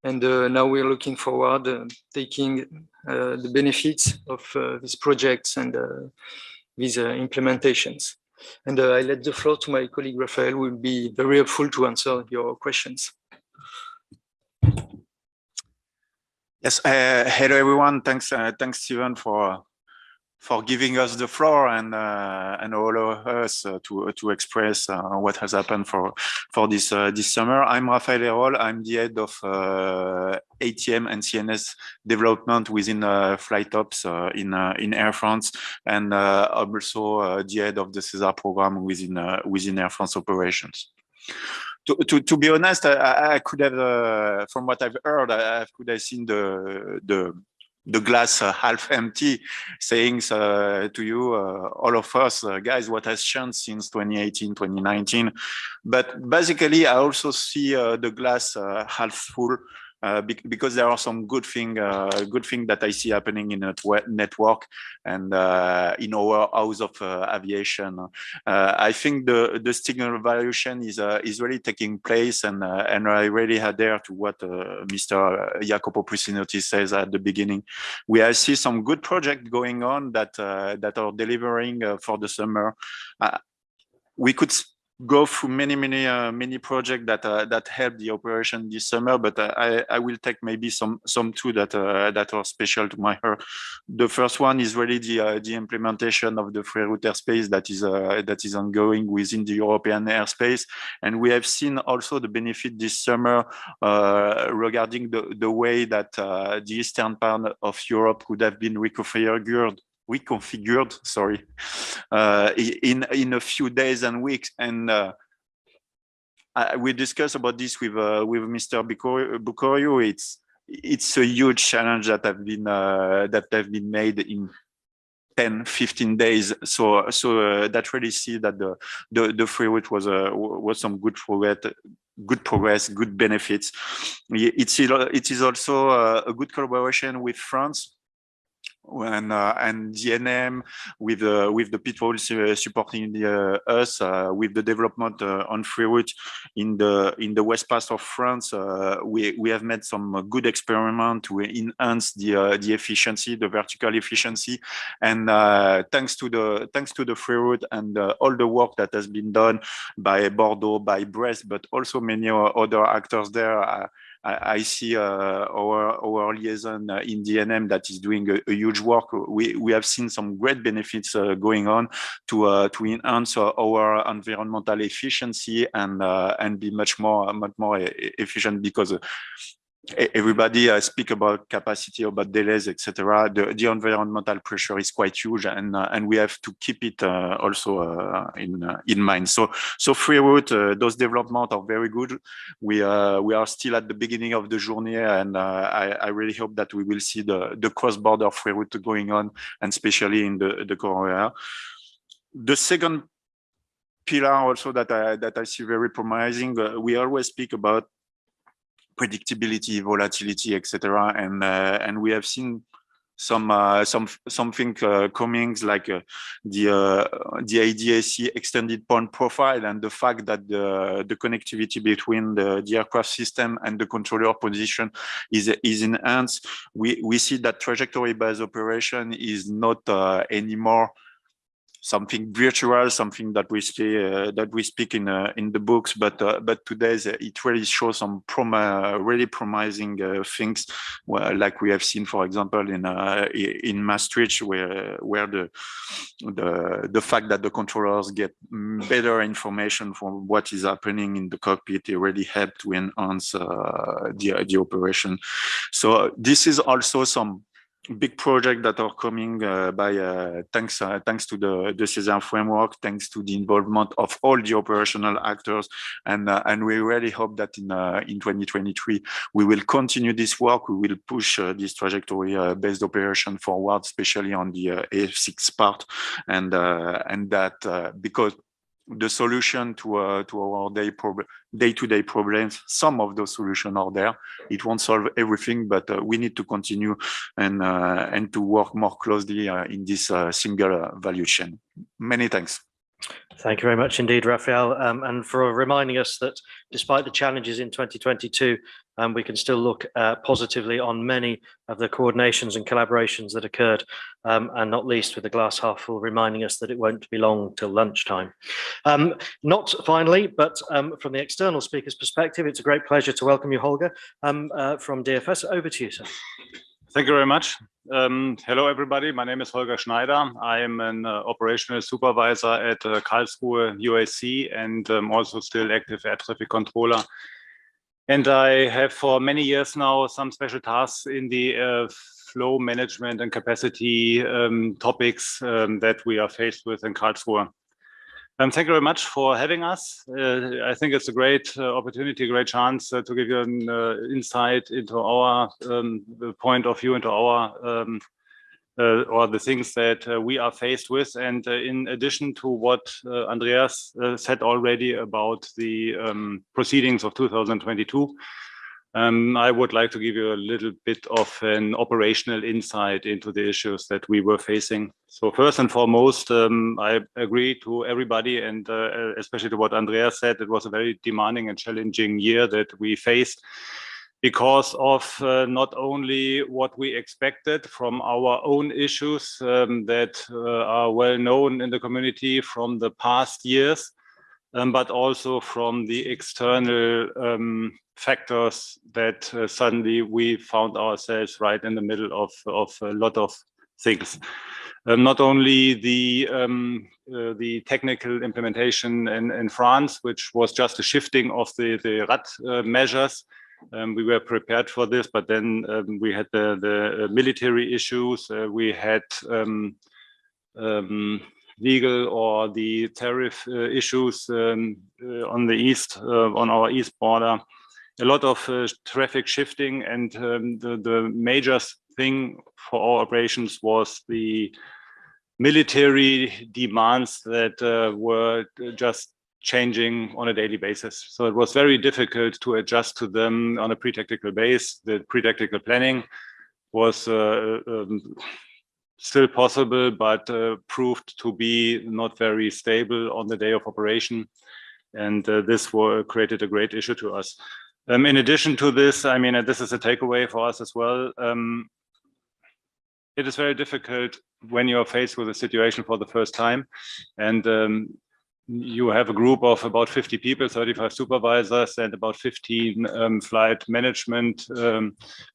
And now we're looking forward taking the benefits of these projects and these implementations. And I let the floor to my colleague Raphael, who will be very helpful to answer your questions. Yes, hello everyone. Thanks, Stephen, for giving us the floor and all of us to express what has happened for this summer. I'm Raphael Herol. I'm the head of ATM and CNS development within Flight Ops in Air France, and I'm also the head of the CESAR program within Air France operations. To be honest, I could have, from what I've heard, I could have seen the glass half empty, saying to you, all of us, guys, what has changed since 2018, 2019. But basically, I also see the glass half full. Because there are some good thing that I see happening in a network and in our house of aviation. I think the signal evaluation is really taking place, and I really adhere to what Mr. Jacopo Priscinotti says at the beginning. I see some good projects going on that are delivering for the summer. We could go through many projects that help the operation this summer, but I will take maybe some two that are special to my heart. The first one is really the implementation of the free route airspace that is ongoing within the European airspace, and we have seen also the benefit this summer regarding the way that the eastern part of Europe could have been reconfigured, sorry, in a few days and weeks, and we discussed about this with Mr. Bucorio. It's a huge challenge that have been made in 10-15 days. So that really see that the free route was some good progress, good benefits. It is also a good collaboration with France and DNM with the people supporting us with the development on free route in the west part of France. We have made some good experiment to enhance the efficiency, the vertical efficiency, and thanks to the free route and all the work that has been done by Bordeaux, by Brest, but also many other actors there. I see our liaison in DNM that is doing a huge work. We have seen some great benefits going on to enhance our environmental efficiency and be much more efficient, because everybody speak about capacity, about delays, etc. The environmental pressure is quite huge, and we have to keep it also in mind. So free route, those developments are very good. We are still at the beginning of the journey, and I really hope that we will see the cross-border free route going on, and especially in the core area. The second pillar also that I see very promising, we always speak about predictability, volatility, etc. And we have seen something coming like the ADAC extended point profile, and the fact that the connectivity between the aircraft system and the controller position is enhanced. We see that trajectory-based operation is not anymore something virtual, something that we speak in the books, but today it really shows some really promising things, like we have seen, for example, in Maastricht, where the fact that the controllers get better information from what is happening in the cockpit, it really helped to enhance the operation. So this is also some big projects that are coming thanks to the CESAR framework, thanks to the involvement of all the operational actors, and we really hope that in 2023 we will continue this work. We will push this trajectory-based operation forward, especially on the AF6 part, and that because the solution to our day-to-day problems, some of those solutions are there. It won't solve everything, but we need to continue and to work more closely in this single value chain. Many thanks. Thank you very much indeed, Raphael, and for reminding us that despite the challenges in 2022, we can still look positively on many of the coordinations and collaborations that occurred, and not least with the glass half full, reminding us that it won't be long till lunchtime. Not finally, but from the external speaker's perspective, it's a great pleasure to welcome you, Holger, from DFS. Over to you, sir. Thank you very much. Hello, everybody. My name is Holger Schneider. I am an operational supervisor at Karlsruhe UAC, and also still active air traffic controller. And I have for many years now some special tasks in the flow management and capacity topics that we are faced with in Karlsruhe. Thank you very much for having us. I think it's a great opportunity, a great chance to give you an insight into our point of view, into our or the things that we are faced with. And in addition to what Andreas said already about the proceedings of 2022, I would like to give you a little bit of an operational insight into the issues that we were facing. So first and foremost, I agree to everybody, and especially to what Andreas said. It was a very demanding and challenging year that we faced because of not only what we expected from our own issues that are well known in the community from the past years, but also from the external factors that suddenly we found ourselves right in the middle of a lot of things. Not only the technical implementation in France, which was just a shifting of the RAT measures. We were prepared for this, but then we had the military issues. We had legal or the tariff issues on the east, on our east border. A lot of traffic shifting, and the major thing for our operations was the military demands that were just changing on a daily basis. So it was very difficult to adjust to them on a pre-tactical base. The pre-tactical planning was still possible, but proved to be not very stable on the day of operation. And this created a great issue to us. In addition to this, I mean, this is a takeaway for us as well. It is very difficult when you're faced with a situation for the first time, and you have a group of about 50 people, 35 supervisors, and about 15 flight management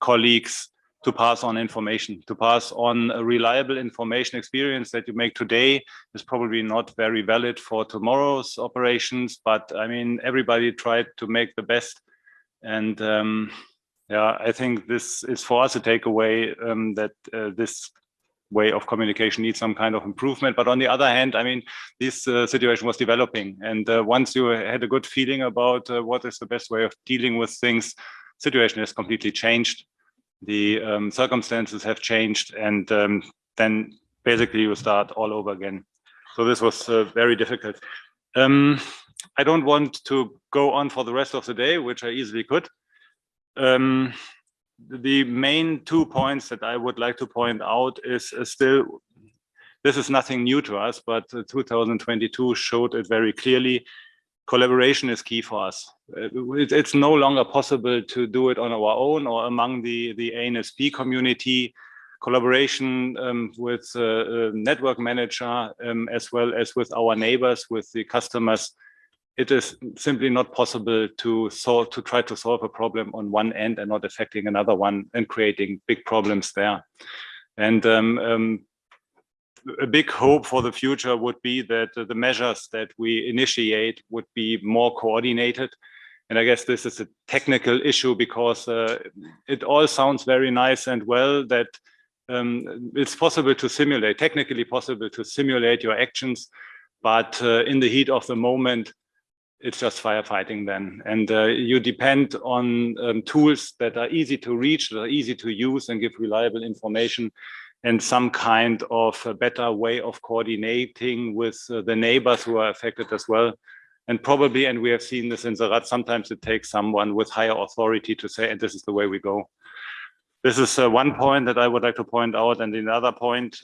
colleagues to pass on information, to pass on a reliable information. Experience that you make today is probably not very valid for tomorrow's operations, but I mean, everybody tried to make the best. And yeah, I think this is for us a takeaway that this way of communication needs some kind of improvement. But on the other hand, I mean, this situation was developing. And once you had a good feeling about what is the best way of dealing with things, situation has completely changed. The circumstances have changed, and then basically you start all over again. So this was very difficult. I don't want to go on for the rest of the day, which I easily could. The main 2 points that I would like to point out is still, this is nothing new to us, but 2022 showed it very clearly. Collaboration is key for us. It's no longer possible to do it on our own or among the ANSP community. Collaboration with network manager as well as with our neighbors, with the customers. It is simply not possible to try to solve a problem on one end and not affecting another one and creating big problems there. And a big hope for the future would be that the measures that we initiate would be more coordinated. And I guess this is a technical issue because it all sounds very nice and well that it's possible to simulate, technically possible to simulate your actions, but in the heat of the moment, it's just firefighting then. And you depend on tools that are easy to reach, that are easy to use and give reliable information, and some kind of a better way of coordinating with the neighbors who are affected as well. And probably, and we have seen this in Zarat, sometimes it takes someone with higher authority to say, and this is the way we go. This is one point that I would like to point out. And another point,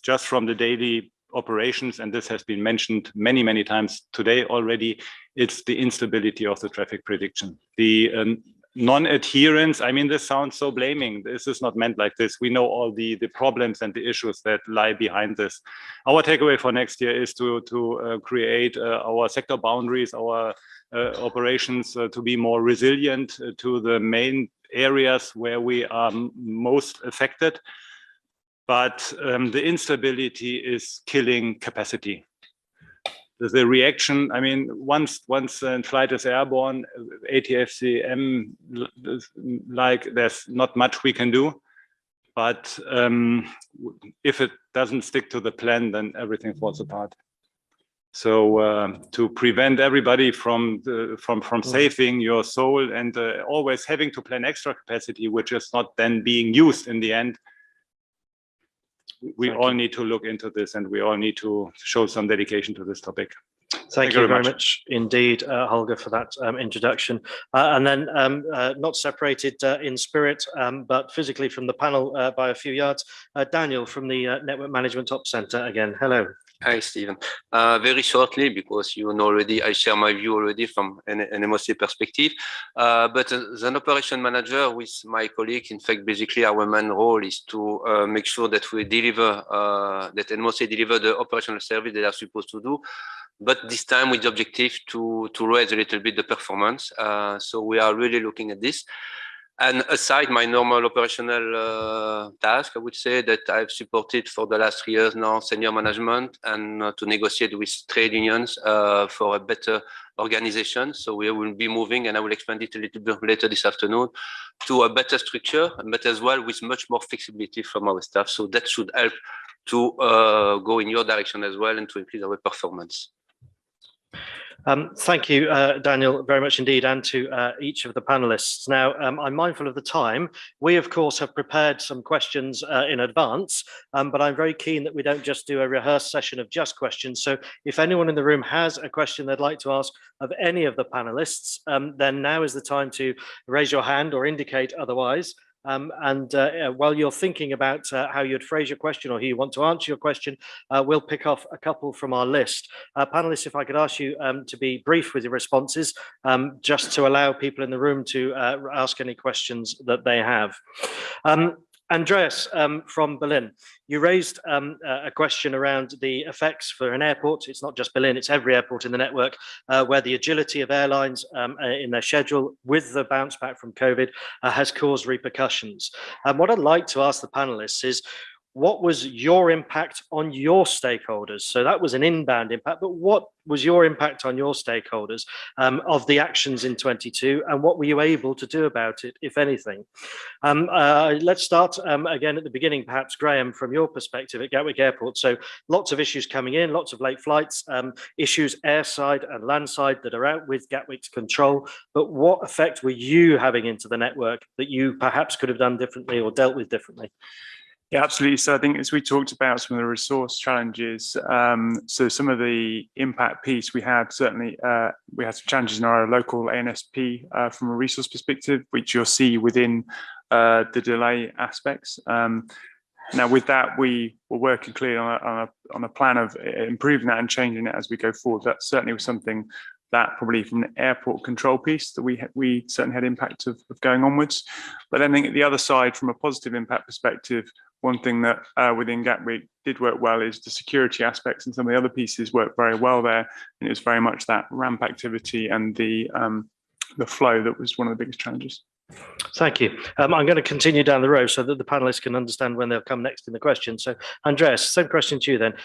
just from the daily operations, and this has been mentioned many, many times today already, it's the instability of the traffic prediction. The non-adherence, I mean, this sounds so blaming. This is not meant like this. We know all the problems and the issues that lie behind this. Our takeaway for next year is to create our sector boundaries, our operations to be more resilient to the main areas where we are most affected. But the instability is killing capacity. The reaction, I mean, once a flight is airborne, ATFCM, like there's not much we can do. But if it doesn't stick to the plan, then everything falls apart. So to prevent everybody from saving your soul and always having to plan extra capacity, which is not then being used in the end, we all need to look into this and we all need to show some dedication to this topic. Thank you very much indeed, Holger, for that introduction. And then not separated in spirit, but physically from the panel by a few yards, Daniel from the Network Management Ops Center again. Hello. Hi, Stephen. Very shortly, because you know already, I share my view already from an MOC perspective. But as an operation manager with my colleagues, in fact, basically our main role is to make sure that we deliver, that MOC deliver the operational service they are supposed to do. But this time with the objective to raise a little bit the performance. So we are really looking at this. And aside my normal operational task, I would say that I've supported for the last 3 years now senior management and to negotiate with trade unions for a better organization. So we will be moving, and I will expand it a little bit later this afternoon, to a better structure, but as well with much more flexibility from our staff. So that should help to go in your direction as well and to increase our performance. Thank you, Daniel, very much indeed, and to each of the panelists. Now, I'm mindful of the time. We, of course, have prepared some questions in advance, but I'm very keen that we don't just do a rehearsed session of just questions. So if anyone in the room has a question they'd like to ask of any of the panelists, then now is the time to raise your hand or indicate otherwise. While you're thinking about how you'd phrase your question or who you want to answer your question, we'll pick off a couple from our list. Panelists, if I could ask you to be brief with your responses, just to allow people in the room to ask any questions that they have. Andreas from Berlin, you raised a question around the effects for an airport. It's not just Berlin, it's every airport in the network, where the agility of airlines in their schedule with the bounce back from COVID has caused repercussions. And what I'd like to ask the panelists is, what was your impact on your stakeholders? So that was an inbound impact, but what was your impact on your stakeholders of the actions in 22, and what were you able to do about it, if anything? Let's start again at the beginning, perhaps Graham, from your perspective at Gatwick Airport. So lots of issues coming in, lots of late flights, issues airside and landside that are out with Gatwick's control, but what effect were you having into the network that you perhaps could have done differently or dealt with differently? Yeah, absolutely. So I think as we talked about some of the resource challenges, so some of the impact piece we had certainly, we had some challenges in our local ANSP from a resource perspective, which you'll see within the delay aspects. Now with that, we were working clearly on a plan of improving that and changing it as we go forward. That certainly was something that probably from an airport control piece that we certainly had impact of going onwards. But then I think the other side, from a positive impact perspective, one thing that within Gatwick did work well is the security aspects, and some of the other pieces worked very well there. And it was very much that ramp activity and the flow that was one of the biggest challenges. Thank you. I'm going to continue down the row so that the panelists can understand when they'll come next in the question. So Andreas, same question to you then.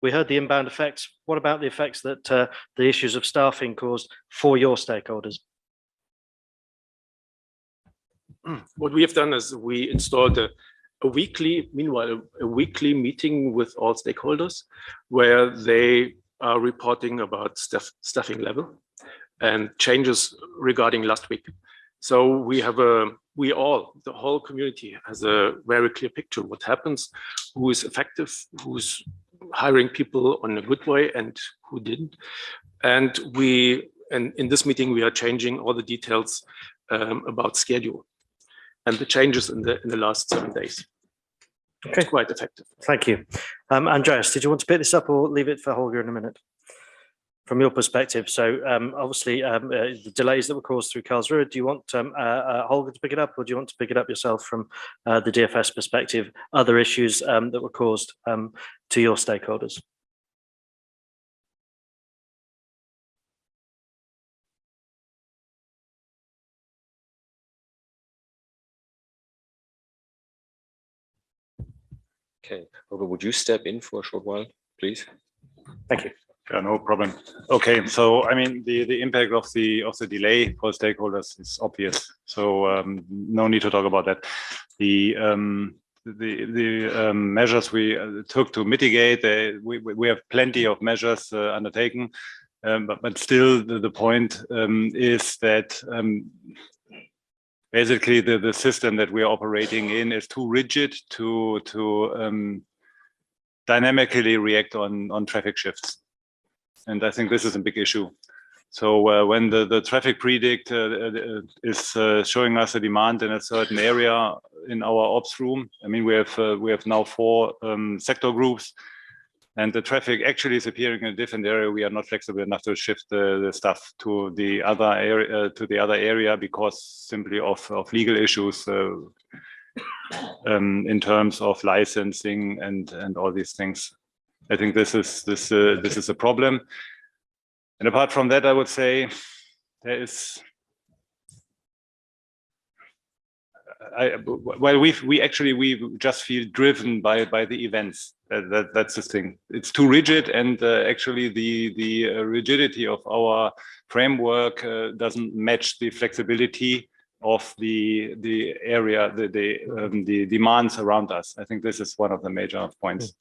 We heard the inbound effects. What about the effects that the issues of staffing caused for your stakeholders? What we have done is we installed a weekly meeting with all stakeholders where they are reporting about staffing level and changes regarding last week. So we have the whole community has a very clear picture of what happens, who is effective, who's hiring people on a good way and who didn't. And in this meeting, we are changing all the details about schedule and the changes in the last 7 days. Okay, it's quite effective. Thank you. Andreas, did you want to pick this up or leave it for Holger in a minute? From your perspective, so obviously the delays that were caused through Karlsruhe, do you want Holger to pick it up, or do you want to pick it up yourself from the DFS perspective, other issues that were caused to your stakeholders? Okay, Holger, would you step in for a short while, please? Thank you. Yeah, no problem. Okay, so I mean the impact of the delay for stakeholders is obvious. So no need to talk about that. The measures we took to mitigate, we have plenty of measures undertaken, but still the point is that basically the system that we are operating in is too rigid to dynamically react on traffic shifts. And I think this is a big issue. So when the traffic predict is showing us a demand in a certain area in our ops room, I mean, we have now 4 sector groups, and the traffic actually is appearing in a different area. We are not flexible enough to shift the stuff to the other area because simply of legal issues in terms of licensing and all these things. I think this is a problem. And apart from that, I would say there is, we just feel driven by the events. That's the thing. It's too rigid, and actually the rigidity of our framework doesn't match the flexibility of the area, the demands around us. I think this is one of the major points.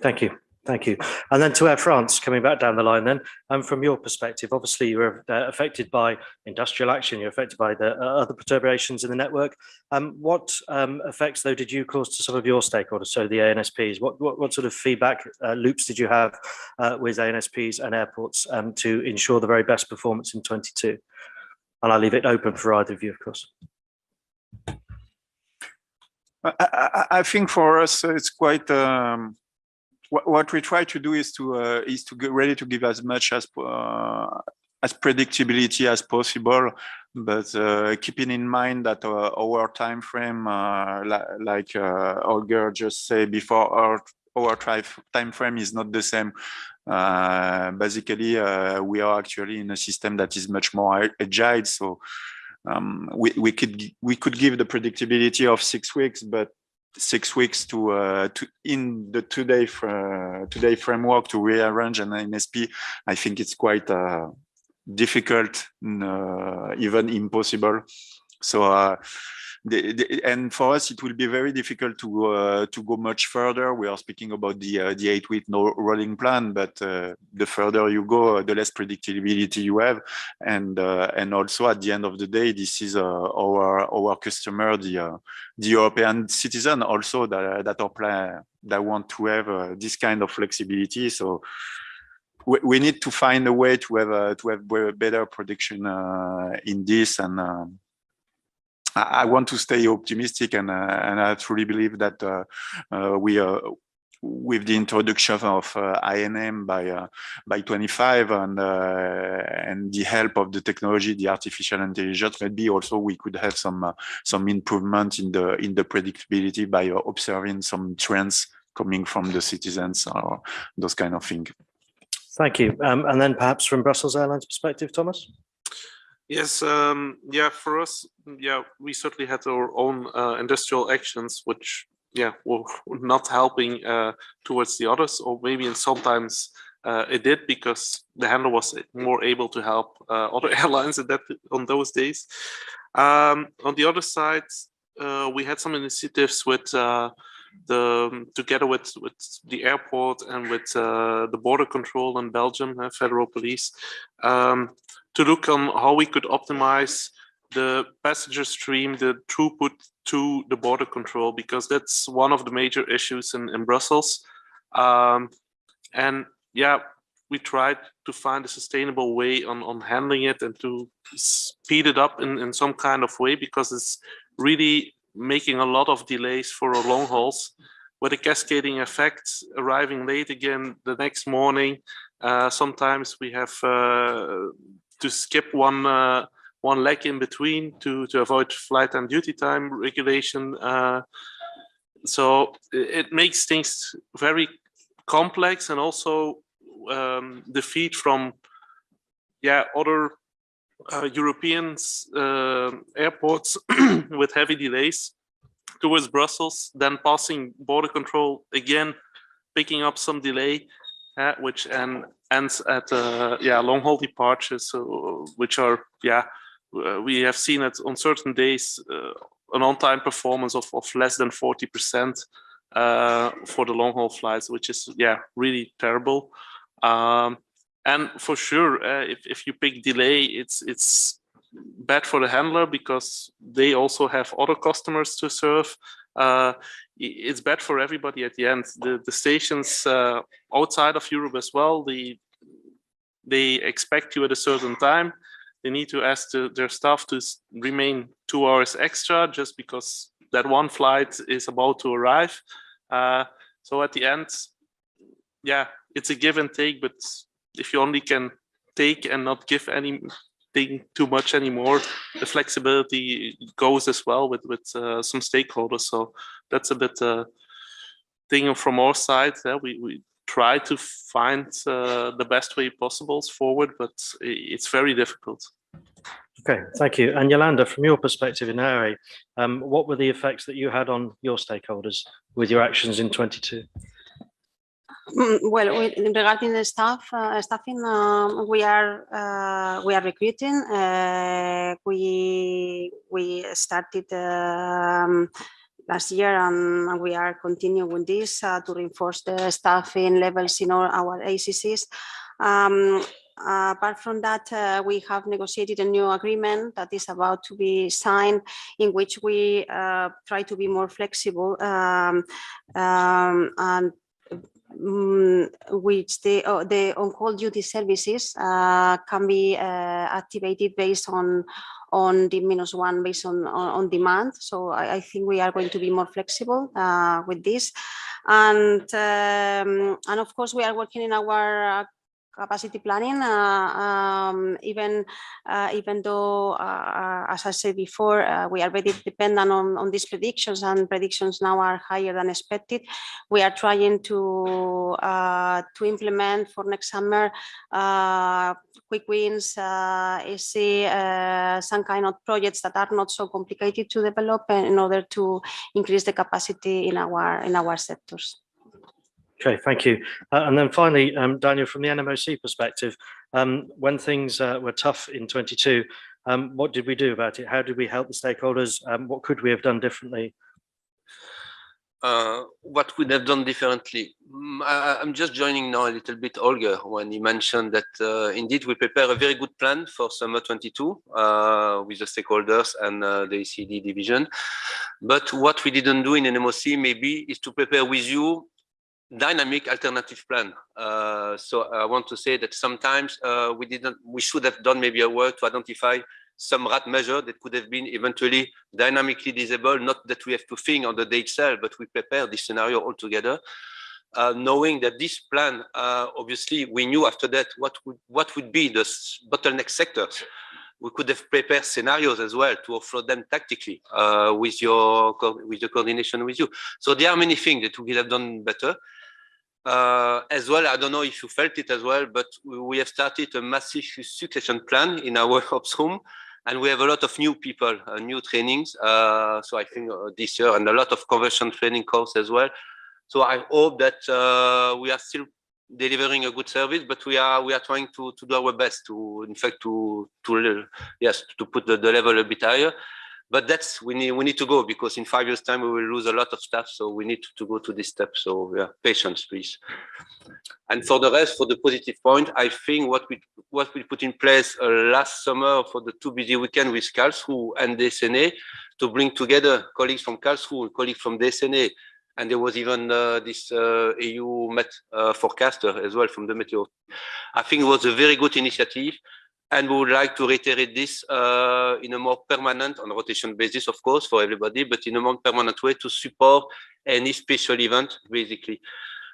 Thank you. Thank you. And then to Air France, coming back down the line then, from your perspective, obviously you were affected by industrial action, you're affected by the other perturbations in the network. What effects, though, did you cause to some of your stakeholders, so the ANSPs? What sort of feedback loops did you have with ANSPs and airports to ensure the very best performance in 22? And I'll leave it open for either of you, of course. I think for us, it's quite... what we try to do is to get ready to give as much as predictability as possible, but keeping in mind that our time frame, like Holger just said before, our time frame is not the same. Basically, we are actually in a system that is much more agile, so we could give the predictability of 6 weeks, but 6 weeks to in the today framework to rearrange an NSP, I think it's quite difficult, even impossible. So and for us, it will be very difficult to go much further. We are speaking about the 8-week rolling plan, but the further you go, the less predictability you have, and also at the end of the day, this is our customer, the European citizen, also that want to have this kind of flexibility. So we need to find a way to have better prediction in this, and I want to stay optimistic, and I truly believe that with the introduction of INM by 25 and the help of the technology, the artificial intelligence, maybe also we could have some improvement in the predictability by observing some trends coming from the citizens or those kind of things. Thank you. And then perhaps from Brussels Airlines perspective, Thomas? Yes, yeah, for us, yeah, we certainly had our own industrial actions, which, yeah, were not helping towards the others, or maybe sometimes it did, because the handler was more able to help other airlines on those days. On the other side, we had some initiatives with together with the airport and with the border control in Belgium, federal police, to look on how we could optimize the passenger stream, the throughput to the border control, because that's one of the major issues in Brussels. And yeah, we tried to find a sustainable way on handling it and to speed it up in some kind of way, because it's really making a lot of delays for our long hauls, with a cascading effect, arriving late again the next morning. Sometimes we have to skip one leg in between to avoid flight and duty time regulation. So it makes things very complex, and also the feed from other European airports with heavy delays towards Brussels, then passing border control again, picking up some delay, which ends at long haul departures, which are we have seen it on certain days an on-time performance of less than 40% for the long haul flights, which is really terrible. And for sure, if you pick delay, it's bad for the handler, because they also have other customers to serve. It's bad for everybody at the end. The stations outside of Europe as well, they expect you at a certain time. They need to ask their staff to remain 2 hours extra just because that one flight is about to arrive. So at the end, it's a give and take, but if you only can take and not give anything too much anymore, the flexibility goes as well with some stakeholders. So that's a bit thing from our side. We try to find the best way possible forward, but it's very difficult. Okay, thank you. And Yolanda, from your perspective in ARE, what were the effects that you had on your stakeholders with your actions in 22? Well, regarding the staffing, we are recruiting. We started last year, and we are continuing with this to reinforce the staffing levels in all our ACCs. Apart from that, we have negotiated a new agreement that is about to be signed, in which we try to be more flexible and which the on-call duty services can be activated based on the -1 based on demand. So I think we are going to be more flexible with this, and of course we are working in our capacity planning, even though, as I said before, we are very dependent on these predictions, and predictions now are higher than expected. We are trying to implement for next summer quick wins, see some kind of projects that are not so complicated to develop in order to increase the capacity in our sectors. Okay, thank you. And then finally, Daniel, from the NMOC perspective, when things were tough in 22, What did we do about it? How did we help the stakeholders? What could we have done differently? What would have done differently? I'm just joining now a little bit Olga when he mentioned that indeed we prepare a very good plan for summer 22 with the stakeholders and the ECD division. But what we didn't do in NMOC maybe is to prepare with you dynamic alternative plan. So I want to say that sometimes we should have done maybe a work to identify some RAT measure that could have been eventually dynamically disabled, not that we have to think on the day itself, but we prepare this scenario altogether, knowing that this plan, obviously we knew after that what would be the bottleneck sectors. We could have prepared scenarios as well to offload them tactically with the coordination with you. So there are many things that we could have done better. As well, I don't know if you felt it as well, but we have started a massive succession plan in our ops room, and we have a lot of new people, new trainings. So I think this year, and a lot of conversion training course as well. So I hope that we are still delivering a good service, but we are trying to do our best to, in fact, to put the level a bit higher. But that's we need to go, because in 5 years' time we will lose a lot of staff. So we need to go to this step. So yeah, patience, please. And for the rest, for the positive point, I think what we put in place last summer for the 2 busy weekend with Karlsruhe and DSNA to bring together colleagues from Karlsruhe and colleagues from DSNA. And there was even this EU Met forecaster as well from the Meteo. I think it was a very good initiative. And we would like to reiterate this in a more permanent, on a rotation basis, of course, for everybody, but in a more permanent way to support any special event, basically.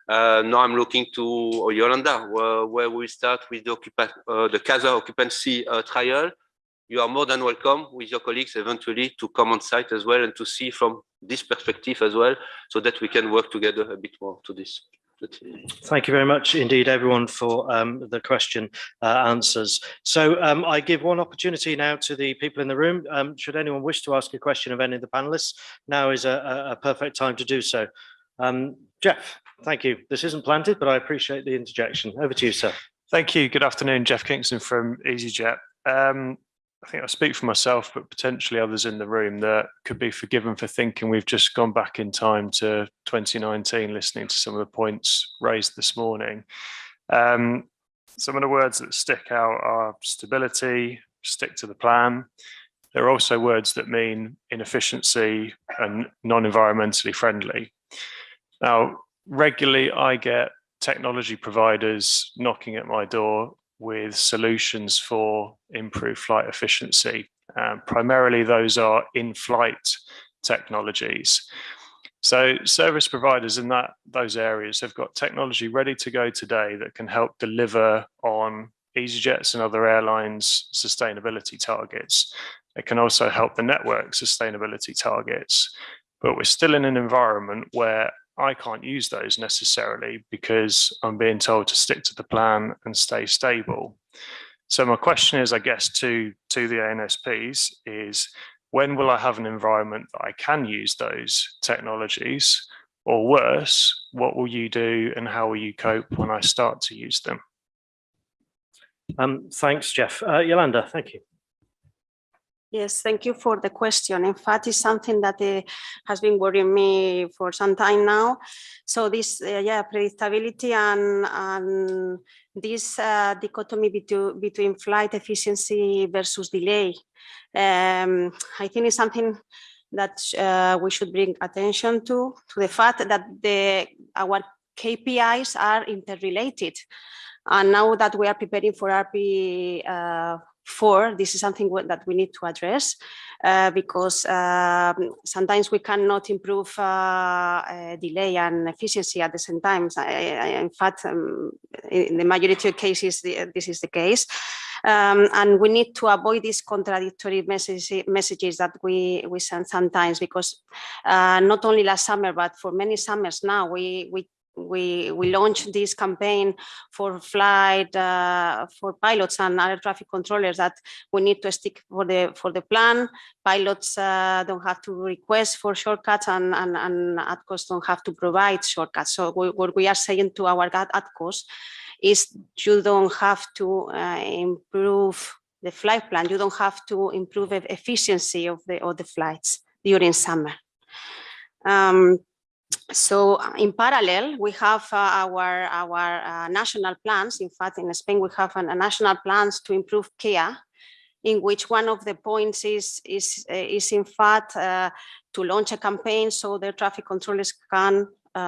Now I'm looking to Yolanda, where we start with the CASA occupancy trial. You are more than welcome with your colleagues eventually to come on site as well and to see from this perspective as well, so that we can work together a bit more to this. Thank you very much indeed, everyone, for the question answers. So I give one opportunity now to the people in the room. Should anyone wish to ask a question of any of the panelists, now is a perfect time to do so. Jeff, thank you. This isn't planted, but I appreciate the interjection. Over to you, sir. Thank you. Good afternoon, Jeff Kingston from EasyJet. I think I speak for myself, but potentially others in the room that could be forgiven for thinking we've just gone back in time to 2019, listening to some of the points raised this morning. Some of the words that stick out are stability, stick to the plan. There are also words that mean inefficiency and non-environmentally friendly. Now, regularly I get technology providers knocking at my door with solutions for improved flight efficiency. Primarily those are in-flight technologies. So service providers in those areas have got technology ready to go today that can help deliver on EasyJet's and other airlines' sustainability targets. It can also help the network sustainability targets. But we're still in an environment where I can't use those necessarily because I'm being told to stick to the plan and stay stable. So my question is, I guess, to the ANSPs is, when will I have an environment that I can use those technologies? Or worse, what will you do and how will you cope when I start to use them? Thanks, Jeff. Yolanda, thank you. Yes, thank you for the question. In fact, it's something that has been worrying me for some time now. So this, predictability and this dichotomy between flight efficiency versus delay, I think it's something that we should bring attention to the fact that our KPIs are interrelated. And now that we are preparing for RP4, this is something that we need to address because sometimes we cannot improve delay and efficiency at the same time. In fact, in the majority of cases, this is the case. And we need to avoid these contradictory messages that we send sometimes, because not only last summer, but for many summers now, we launched this campaign for flight for pilots and air traffic controllers that we need to stick for the plan. Pilots don't have to request for shortcuts, and ATCOs don't have to provide shortcuts. So what we are saying to our ATCOs is you don't have to improve the flight plan. You don't have to improve the efficiency of the flights during summer. So in parallel, we have our national plans. In fact, in Spain, we have a national plans to improve care, in which one of the points is in fact to launch a campaign so the traffic controllers can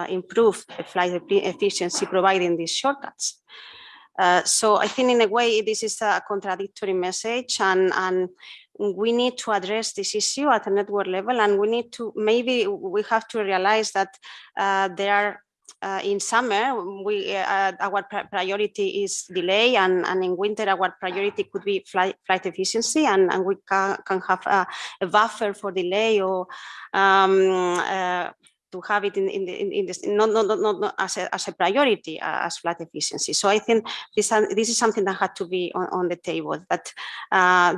improve the flight efficiency, providing these shortcuts. So I think in a way this is a contradictory message, and we need to address this issue at a network level, and we need to, maybe we have to realize that there are in summer our priority is delay, and in winter our priority could be flight efficiency, and we can have a buffer for delay, or to have it in this, not as a priority as flight efficiency. So I think this is something that had to be on the table, that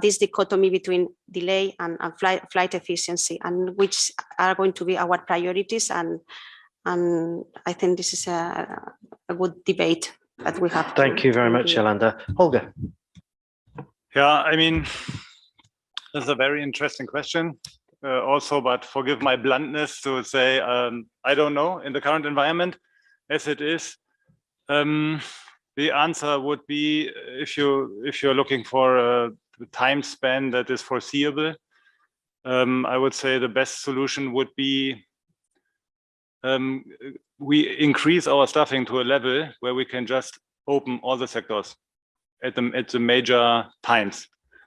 this dichotomy between delay and flight efficiency, and which are going to be our priorities, and I think this is a good debate that we have. Thank you very much, Yolanda. Holger. Yeah, I mean, that's a very interesting question. Also, but forgive my bluntness to say, I don't know, in the current environment as it is. The answer would be, if you're looking for a time span that is foreseeable, I would say the best solution would be we increase our staffing to a level where we can just open all the sectors at the major times.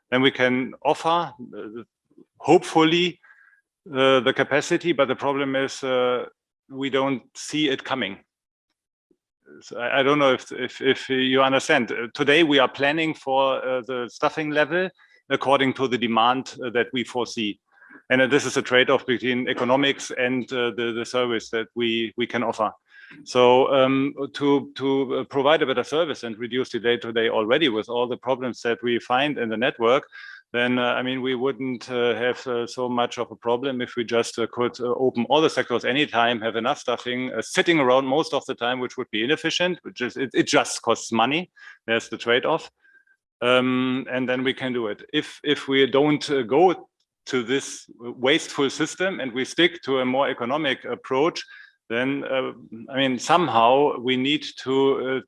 Then we can offer, hopefully, the capacity, but the problem is we don't see it coming. So I don't know if you understand. Today we are planning for the staffing level according to the demand that we foresee, and this is a trade-off between economics and the service that we can offer. So to provide a better service and reduce delay today already with all the problems that we find in the network, then I mean, we wouldn't have so much of a problem if we just could open all the sectors anytime, have enough staffing sitting around most of the time, which would be inefficient, which is it just costs money. There's the trade-off, and then we can do it. If we don't go to this wasteful system and we stick to a more economic approach, then I mean, somehow we need to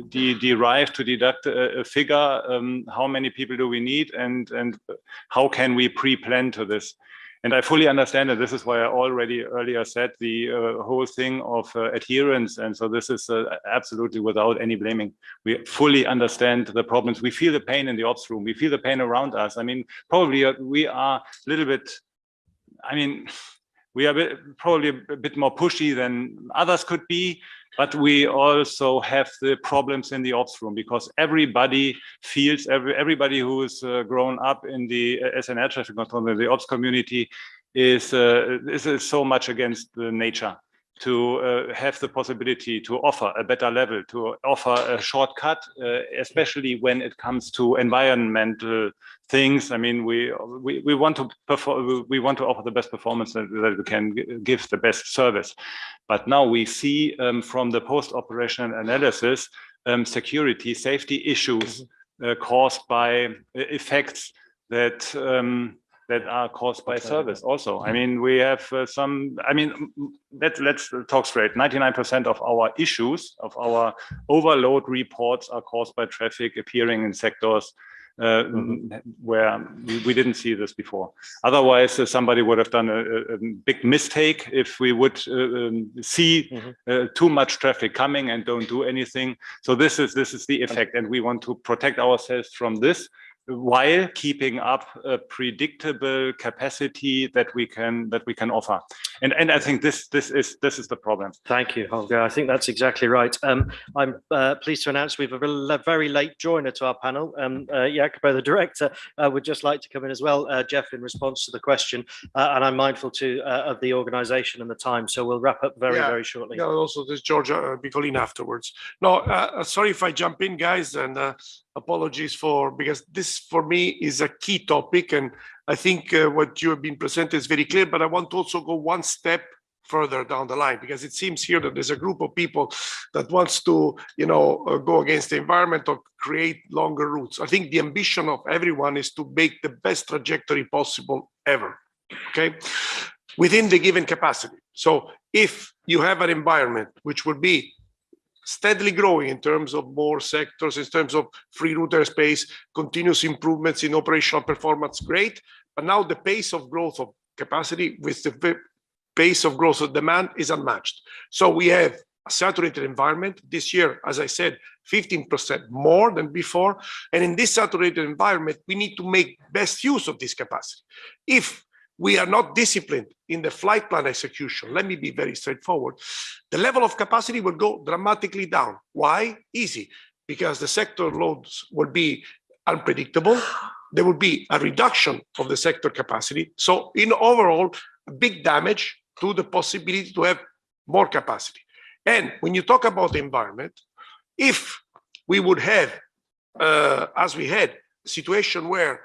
deduct a figure. How many people do we need, and how can we pre-plan to this? And I fully understand that. This is why I already earlier said the whole thing of adherence. And so this is absolutely without any blaming. We fully understand the problems. We feel the pain in the ops room. We feel the pain around us. I mean, probably we are a little bit, I mean, we are probably a bit more pushy than others could be, but we also have the problems in the ops room, because everybody feels, everybody who is grown up in the SN air traffic control, in the ops community, is so much against the nature to have the possibility to offer a better level, to offer a shortcut, especially when it comes to environmental things. I mean, we want to perform, we want to offer the best performance that we can give the best service. But now we see from the post-operation analysis, security, safety issues caused by effects that are caused by service also. I mean, we have I mean, let's talk straight. 99% of our issues, of our overload reports, are caused by traffic appearing in sectors where we didn't see this before. Otherwise, somebody would have done a big mistake if we would see too much traffic coming and don't do anything. So this is the effect, and we want to protect ourselves from this, while keeping up a predictable capacity that we can offer. And I think this is the problem. Thank you, Holger. I think that's exactly right. I'm pleased to announce we have a very late joiner to our panel. Jacopo, the director, would just like to come in as well, Jeff, in response to the question. And I'm mindful too of the organisation and the time, so we'll wrap up very shortly. Yeah, also this George Bicolin afterwards. No, sorry if I jump in, guys, and apologies because this for me is a key topic, and I think what you have been presented is very clear, but I want to also go one step further down the line, because it seems here that there's a group of people that wants to, go against the environment or create longer routes. I think the ambition of everyone is to make the best trajectory possible ever, okay, within the given capacity. So if you have an environment which will be steadily growing in terms of more sectors, in terms of free route airspace, continuous improvements in operational performance, great. But now the pace of growth of capacity with the pace of growth of demand is unmatched. So we have a saturated environment this year, as I said, 15% more than before. And in this saturated environment, we need to make best use of this capacity. If we are not disciplined in the flight plan execution, let me be very straightforward, the level of capacity will go dramatically down. Why? Easy, because the sector loads will be unpredictable. There will be a reduction of the sector capacity. So in overall, a big damage to the possibility to have more capacity. And when you talk about the environment, if we would have, as we had, a situation where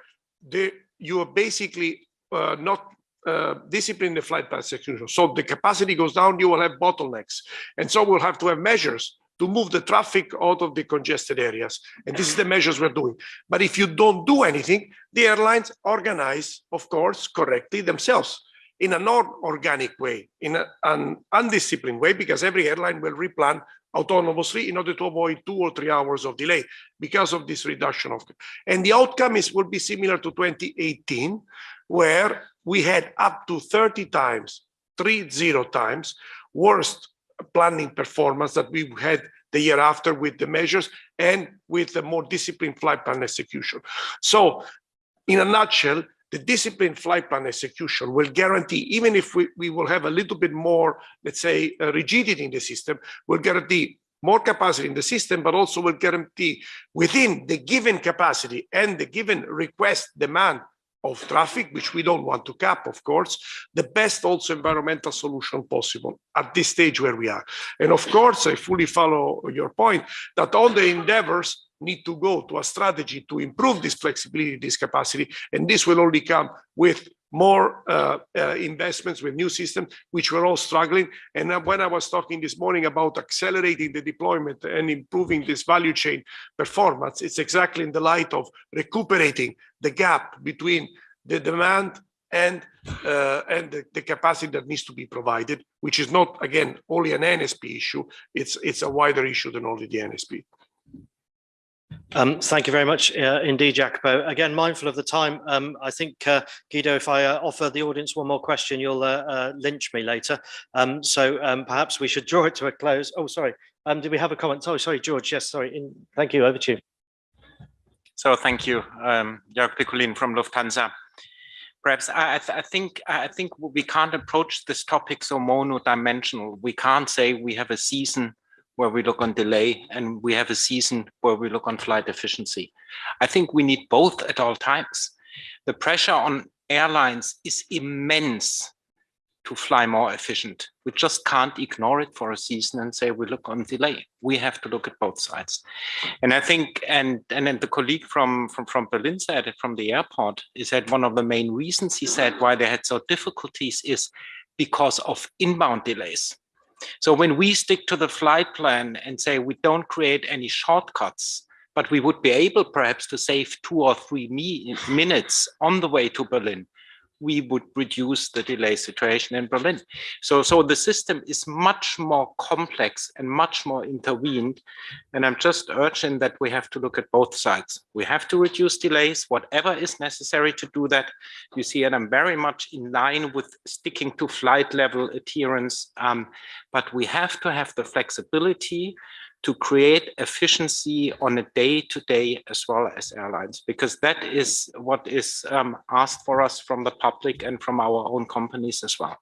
you are basically not discipline the flight plan execution, so the capacity goes down, you will have bottlenecks. And so we'll have to have measures to move the traffic out of the congested areas. And this is the measures we're doing. But if you don't do anything, the airlines organize, of course, correctly themselves in a non-organic way, in an undisciplined way, because every airline will replan autonomously in order to avoid 2 or 3 hours of delay because of this reduction of. And the outcome will be similar to 2018, where we had up to 30 times worst planning performance that we had the year after with the measures and with the more disciplined flight plan execution. So in a nutshell, the disciplined flight plan execution will guarantee, even if we will have a little bit more, let's say, rigidity in the system, will guarantee more capacity in the system, but also will guarantee within the given capacity and the given request demand of traffic, which we don't want to cap, of course, the best also environmental solution possible at this stage where we are. And of course, I fully follow your point that all the endeavors need to go to a strategy to improve this flexibility, this capacity, and this will only come with more investments, with new systems, which we're all struggling. And when I was talking this morning about accelerating the deployment and improving this value chain performance, it's exactly in the light of recuperating the gap between the demand and the capacity that needs to be provided, which is not, again, only an NSP issue, it's a wider issue than only the NSP. Thank you very much indeed, Jacopo. Again, mindful of the time, I think, Guido, if I offer the audience one more question, you'll lynch me later. So perhaps we should draw it to a close. Oh, sorry. Did we have a comment? Oh, sorry, George. Yes, sorry. Thank you. Over to you. So thank you, Jörg Piccolin from Lufthansa. Perhaps I think we can't approach this topic so monodimensional. We can't say we have a season where we look on delay and we have a season where we look on flight efficiency. I think we need both at all times. The pressure on airlines is immense to fly more efficient. We just can't ignore it for a season and say we look on delay. We have to look at both sides. And I think, and then the colleague from Berlin said it from the airport, he said one of the main reasons he said why they had so difficulties is because of inbound delays. So when we stick to the flight plan and say we don't create any shortcuts, but we would be able perhaps to save 2 or 3 minutes on the way to Berlin, we would reduce the delay situation in Berlin. So the system is much more complex and much more intervened. And I'm just urging that we have to look at both sides. We have to reduce delays, whatever is necessary to do that. You see, and I'm very much in line with sticking to flight level adherence, but we have to have the flexibility to create efficiency on a day-to-day as well as airlines, because that is what is asked for us from the public and from our own companies as well.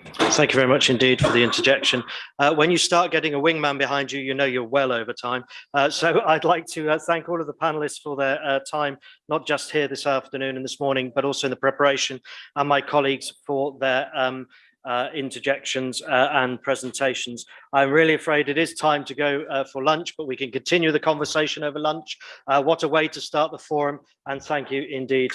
Thank you very much indeed for the interjection. When you start getting a wingman behind you, you know you're well over time. So I'd like to thank all of the panelists for their time, not just here this afternoon and this morning, but also in the preparation, and my colleagues for their interjections and presentations. I'm really afraid it is time to go for lunch, but we can continue the conversation over lunch. What a way to start the forum, and thank you indeed